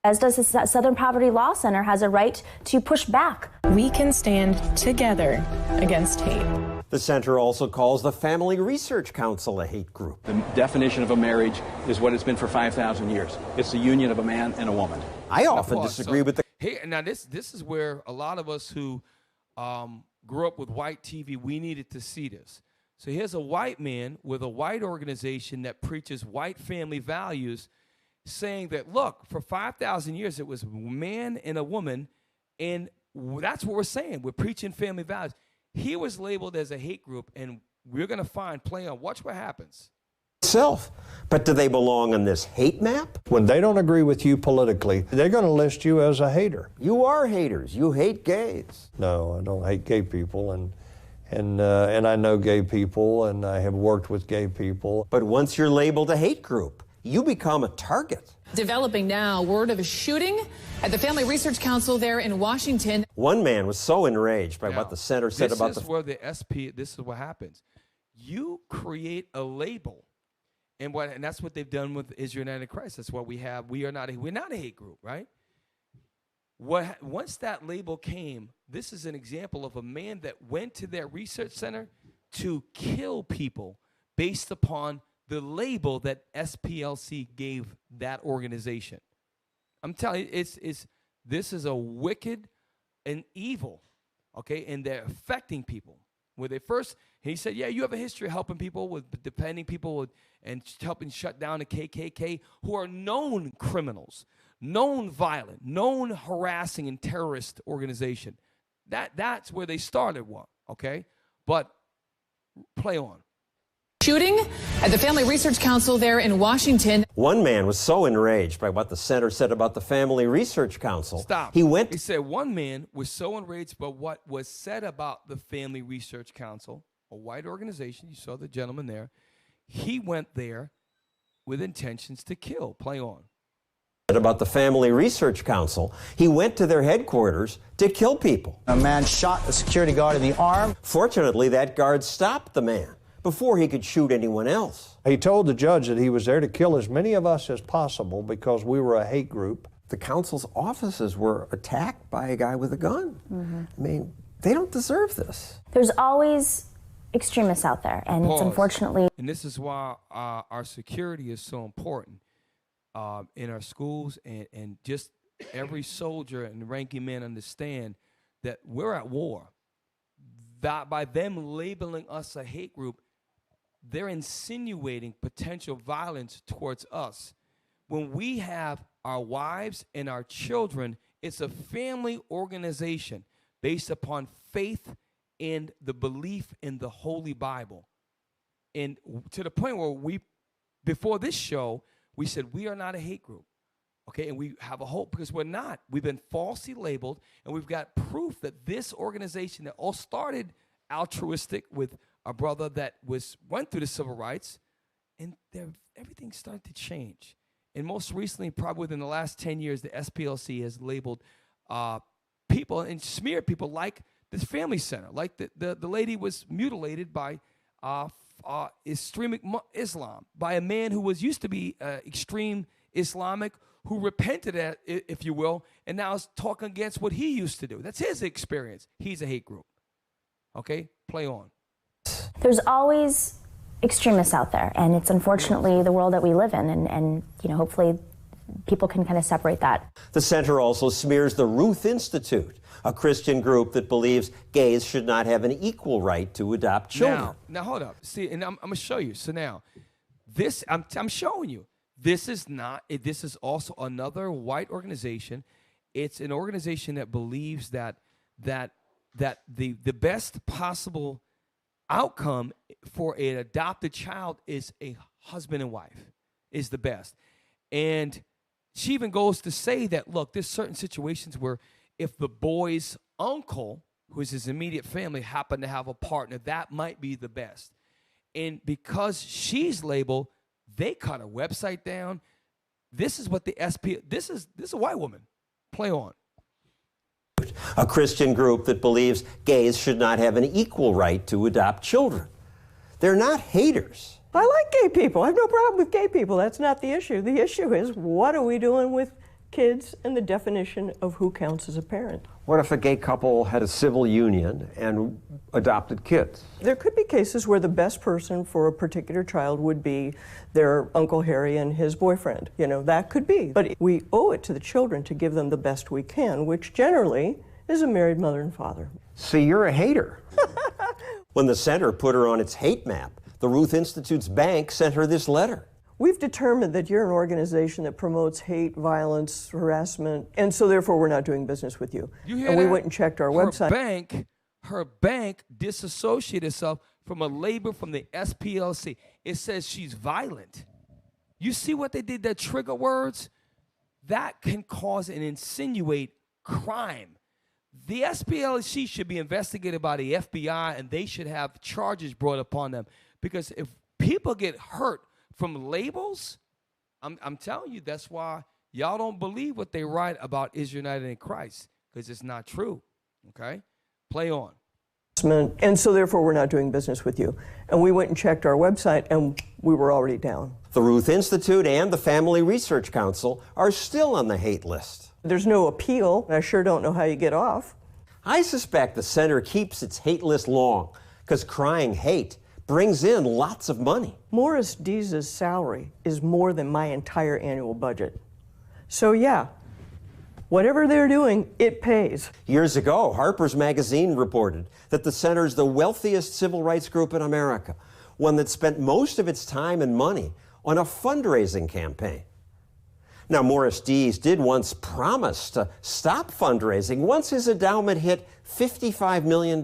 As does the Southern Poverty Law Center has a right to push back. We can stand together against hate. The center also calls the Family Research Council a hate group. The definition of a marriage is what it's been for 5,000 years. It's the union of a man and a woman. I often disagree with the... Hey, now this is where a lot of us who grew up with white TV, we needed to see this. So here's a white man with a white organization that preaches white family values, saying that, look, for 5,000 years it was a man and a woman, and that's what we're saying. We're preaching family values. He was labeled as a hate group, and we're going to find, play on, watch what happens. But do they belong on this hate map? When they don't agree with you politically, they're going to list you as a hater. You are haters. You hate gays. No, I don't hate gay people, and I know gay people, and I have worked with gay people. But once you're labeled a hate group, you become a target. Developing now, word of a shooting at the Family Research Council there in Washington. One man was so enraged by what the center said about the... This is where the this is what happens. You create a label, and that's what they've done with Israel United in Christ. That's what we have. We're not a hate group, right? Once that label came, this is an example of a man that went to their research center to kill people based upon the label that SPLC gave that organization. I'm telling you, this is a wicked and evil, okay? And they're affecting people. Where they first, he said, yeah, you have a history of helping people with defending people and helping shut down the KKK, who are known criminals, known violent, known harassing and terrorist organization. That's where they started, okay? But play on. Shooting at the Family Research Council there in Washington. One man was so enraged by what the center said about the Family Research Council. Stop. He said one man was so enraged by what was said about the Family Research Council, a white organization. You saw the gentleman there. He went there with intentions to kill. Play on. About the Family Research Council, he went to their headquarters to kill people. A man shot a security guard in the arm. Fortunately, that guard stopped the man before he could shoot anyone else. He told the judge that he was there to kill as many of us as possible because we were a hate group. The council's offices were attacked by a guy with a gun. I mean, they don't deserve this. There's always extremists out there, and it's unfortunately... And this is why our security is so important in our schools, and just every soldier and ranking man understand that we're at war. That by them labeling us a hate group, they're insinuating potential violence towards us. When we have our wives and our children, it's a family organization based upon faith and the belief in the Holy Bible. And to the point where before this show, we said we are not a hate group. Okay, and we have a hope because we're not. We've been falsely labeled, and we've got proof that this organization that all started altruistic with a brother that went through the civil rights, and everything started to change. And most recently, probably within the last 10 years, the SPLC has labeled people and smeared people like this family center, like the lady was mutilated by extreme Islam, by a man who used to be extreme Islamic, who repented, if you will, and now is talking against what he used to do. That's his experience. He's a hate group. Okay, play on. There's always extremists out there, and it's unfortunately the world that we live in, and you know, hopefully people can kind of separate that. The center also smears the Ruth Institute, a Christian group that believes gays should not have an equal right to adopt children. Now hold up. See, and I'm going to show you. So now, this, I'm showing you. This is not, this is also another white organization. It's an organization that believes that the best possible outcome for an adopted child is a husband and wife, is the best. And she even goes to say that, look, there's certain situations where if the boy's uncle, who is his immediate family, happen to have a partner, that might be the best. And because she's labeled, they cut her website down. This is what the this is a white woman. Play on. A Christian group that believes gays should not have an equal right to adopt children. They're not haters. I like gay people. I have no problem with gay people. That's not the issue. The issue is, what are we doing with kids and the definition of who counts as a parent? What if a gay couple had a civil union and adopted kids? There could be cases where the best person for a particular child would be their Uncle Harry and his boyfriend. You know, that could be. But we owe it to the children to give them the best we can, which generally is a married mother and father. See, you're a hater. When the center put her on its hate map, the Ruth Institute's bank sent her this letter. We've determined that you're an organization that promotes hate, violence, harassment, and so therefore we're not doing business with you. You hear and that? We went and checked our website. Her bank disassociated itself from a label from the SPLC. It says she's violent. You see what they did, that trigger words? That can cause and insinuate crime. The SPLC should be investigated by the FBI, and they should have charges brought upon them. Because if people get hurt from labels, I'm telling you, that's why y'all don't believe what they write about is united in Christ, because it's not true. Okay? Play on. And so therefore we're not doing business with you. And we went and checked our website, and we were already down. The Ruth Institute and the Family Research Council are still on the hate list. There's no appeal. I sure don't know how you get off. I suspect the center keeps its hate list long because crying hate brings in lots of money. Morris Dees' salary is more than my entire annual budget. So yeah, whatever they're doing, it pays. Years ago, Harper's Magazine reported that the center's the wealthiest civil rights group in America, one that spent most of its time and money on a fundraising campaign. Now, Morris Dees did once promise to stop fundraising once his endowment hit $55 million.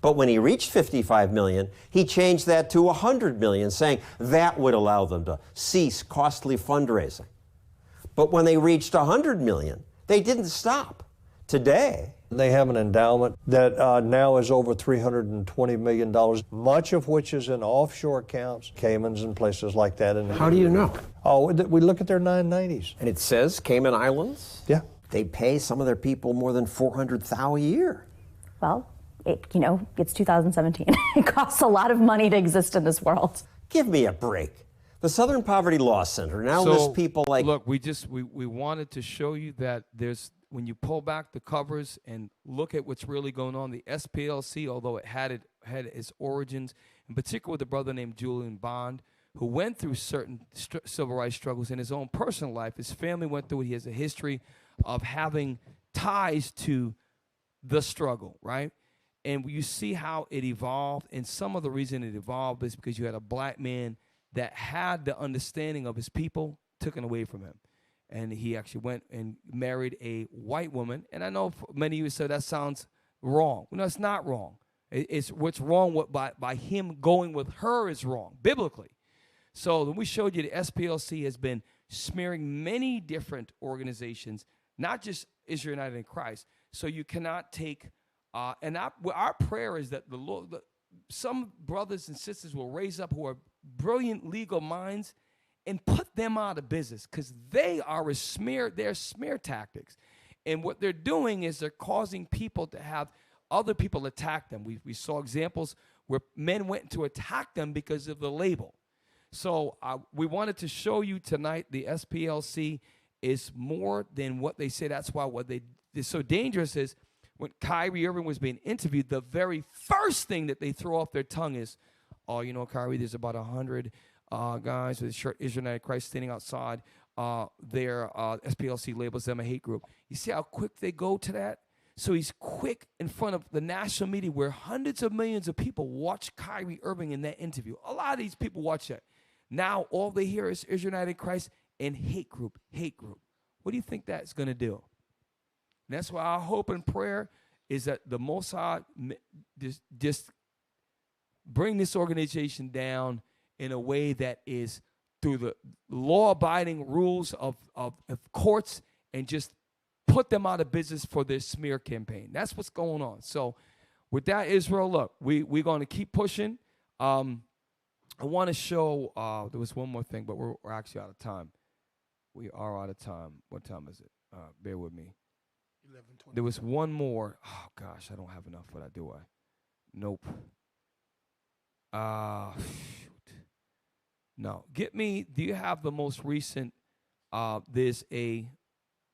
But when he reached $55 million, he changed that to $100 million, saying that would allow them to cease costly fundraising. But when they reached $100 million, they didn't stop. Today, they have an endowment that now is over $320 million, much of which is in offshore accounts, Caymans and places like that. And how do you know? Oh, we look at their 990s. And it says Cayman Islands? Yeah. They pay some of their people more than $400,000 a year. Well, it's 2017. It costs a lot of money to exist in this world. Give me a break. The Southern Poverty Law Center now lists people like... Look, we wanted to show you that there's, when you pull back the covers and look at what's really going on, the SPLC, although it had its origins, in particular with a brother named Julian Bond, who went through certain civil rights struggles in his own personal life. His family went through it. He has a history of having ties to the struggle, right? And you see how it evolved, and some of the reason it evolved is because you had a black man that had the understanding of his people taken away from him. And he actually went and married a white woman. And I know many of you said that sounds wrong. No, it's not wrong. It's what's wrong by him going with her is wrong, biblically. So when we showed you the SPLC has been smearing many different organizations, not just Israel United in Christ. So you cannot take, and our prayer is that the Lord, some brothers and sisters will raise up who are brilliant legal minds and put them out of business, because they are they're smear tactics. And what they're doing is they're causing people to have other people attack them. We saw examples where men went to attack them because of the label. So we wanted to show you tonight the SPLC is more than what they say. That's why what they is so dangerous is when Kyrie Irving was being interviewed, the very first thing that they throw off their tongue is, you know, Kyrie, there's about 100 guys with shirt Israelite Christ standing outside their SPLC labels them a hate group. You see how quick they go to that? So he's quick in front of the national media where hundreds of millions of people watch Kyrie Irving in that interview. A lot of these people watch that. Now all they hear is Israelite Christ and hate group, hate group. What do you think that's going to do? And that's why our hope and prayer is that the Mossad just bring this organization down in a way that is through the law-abiding rules of courts and just put them out of business for their smear campaign. That's what's going on. So with that, Israel, look, we're going to keep pushing. I want to show, there was one more thing, but we're actually out of time. We are out of time. What time is it? Bear with me. 11:20. There was one more. Oh, gosh, I don't have enough for that, do I? Nope. Shoot. No. Get me, do you have the most recent,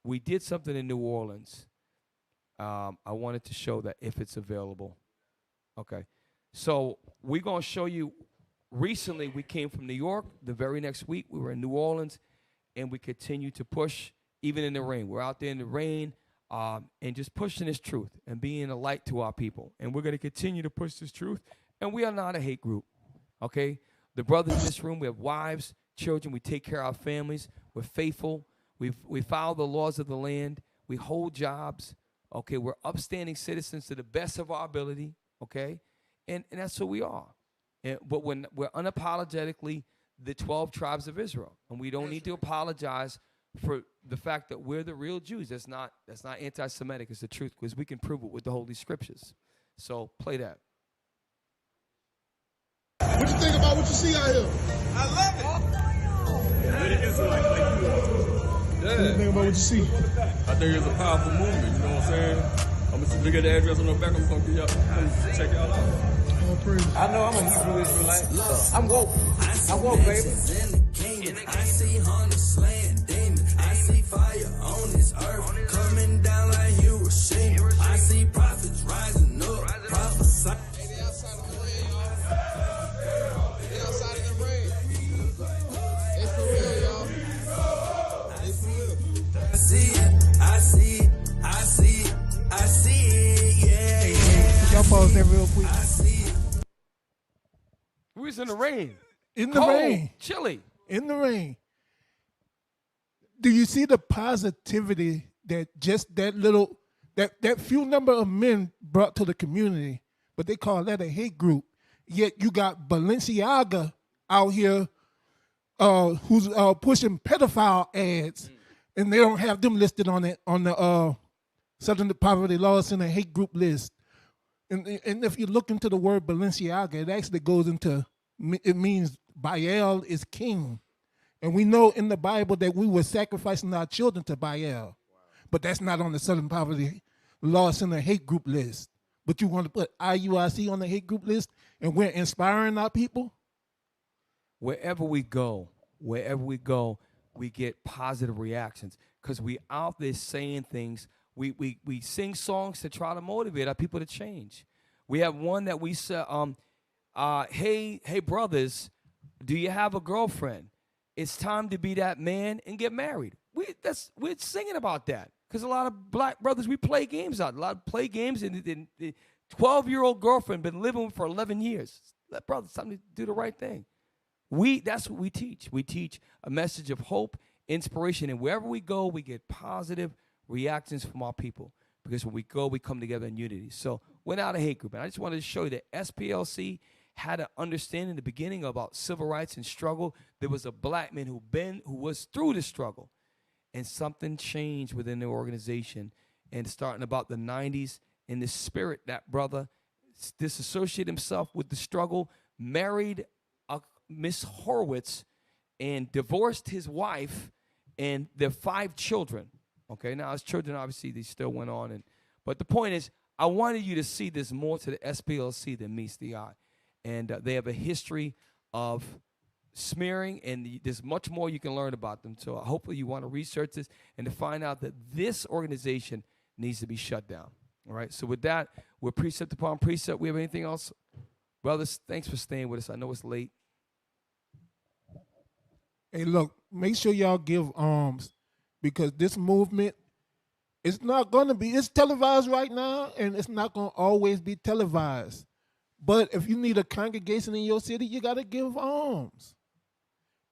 we did something in New Orleans. I wanted to show that if it's available. Okay. So we're going to show you, recently we came from New York. The very next week we were in New Orleans, and we continue to push even in the rain. We're out there in the rain and just pushing this truth and being a light to our people. And we're going to continue to push this truth. And we are not a hate group, okay? The brothers in this room, we have wives, children. We take care of our families. We're faithful. We follow the laws of the land. We hold jobs, okay? We're upstanding citizens to the best of our ability, okay? And that's who we are. But when we're unapologetically the 12 tribes of Israel, and we don't need to apologize for the fact that we're the real Jews. That's not anti-Semitic. It's the truth, because we can prove it with the Holy Scriptures. So play that. What you think about what you see out here? I love it. You're the Israelite like you are. Yeah. What do you think about what you see? I think it's a powerful movement, you know what I'm saying? I'm going to look at the address on the back. I'm going to check y'all out. I know I'm a Hebrew Israelite. I'm woke. I'm woke, baby. I see hunters slaying demons. I see fire on this earth coming down like Hiroshima. I see prophets rising up, prophesying. They outside of the rain, y'all. They outside of the rain. It's for real, y'all. It's for real. I see it. I see it. I see it. I see it. Yeah. Y'all pause that real quick. We was in the rain. In the Cold, rain. Chilly. In the rain. Do you see the positivity that just that little, that few number of men brought to the community, but they call that a hate group. Yet you got Balenciaga out here who's pushing pedophile ads, and they don't have them listed on the Southern Poverty Law Center hate group list. And if you look into the word Balenciaga, it actually goes into, it means Baal is king. And we know in the Bible that we were sacrificing our children to Baal. Wow. But that's not on the Southern Poverty Law Center hate group list. But you want to put IUIC on the hate group list, and we're inspiring our people? Wherever we go, we get positive reactions because we out there saying things. We sing songs to try to motivate our people to change. We have one that we say, hey brothers, do you have a girlfriend? It's time to be that man and get married. We're singing about that because a lot of black brothers, we play games out. A lot of play games, and the 12-year-old girlfriend been living with for 11 years. That brother, it's time to do the right thing. That's what we teach. We teach a message of hope, inspiration, and wherever we go, we get positive reactions from our people, because when we go, we come together in unity. So we're not a hate group. And I just wanted to show you that SPLC had an understanding in the beginning about civil rights and struggle. There was a black man who was through the struggle, and something changed within the organization. And starting about the 90s, in the spirit, that brother disassociated himself with the struggle, married Miss Horowitz, and divorced his wife and their 5 children. Okay, now his children, obviously, they still went on. But the point is, I wanted you to see there's more to the SPLC than meets the eye. And they have a history of smearing, and there's much more you can learn about them. So hopefully you want to research this and to find out that this organization needs to be shut down. All right, so with that, we're precept upon precept. We have anything else? Brothers, thanks for staying with us. I know it's late. Hey, look, make sure y'all give alms because this movement, it's not going to be, it's televised right now, and it's not going to always be televised. But if you need a congregation in your city, you got to give alms.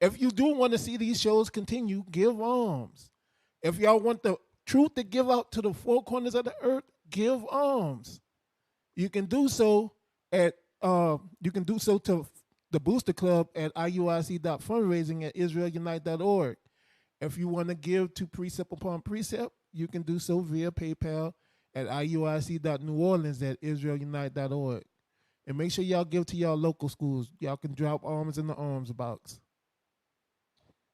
If you do want to see these shows continue, give alms. If y'all want the truth to give out to the four corners of the earth, give alms. You can do so at to the Booster Club at IUIC.fundraising at IsraelUnite.org. If you want to give to Precept Upon Precept, you can do so via PayPal at IUIC.NewOrleans at IsraelUnite.org. And make sure y'all give to y'all local schools. Y'all can drop alms in the alms box.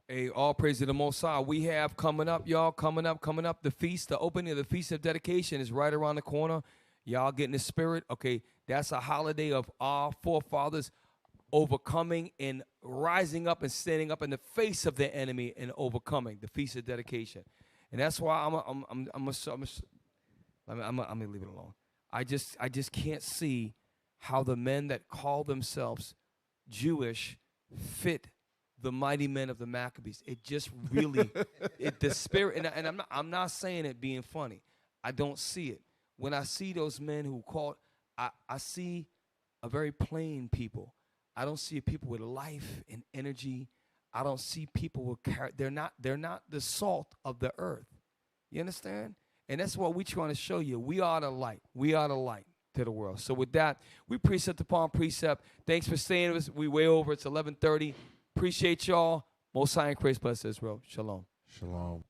Hey, all praise to the Most High. We have coming up, y'all, coming up, the feast, the opening of the Feast of Dedication is right around the corner. Y'all getting the spirit. Okay, that's a holiday of our forefathers overcoming and rising up and standing up in the face of their enemy and overcoming the Feast of Dedication. And that's why I'm gonna leave it alone. I just can't see how the men that call themselves Jewish fit the mighty men of the Maccabees. It just really, the spirit, and I'm not saying it being funny. I don't see it. When I see those men who call, I see a very plain people. I don't see people with life and energy. I don't see people with they're not the salt of the earth. You understand? And that's what we're trying to show you. We are the light. We are the light to the world. So with that, we precept upon precept. Thanks for staying with us. We way over. It's 11:30. Appreciate y'all. Most High and Christ bless Israel. Shalom. Shalom.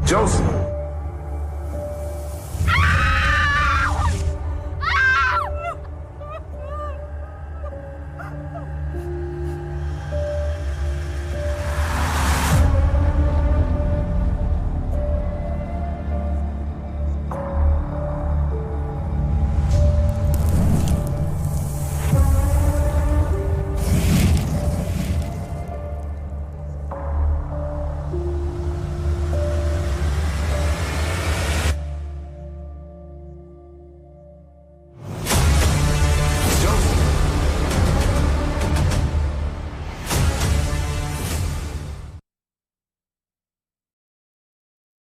Joseph.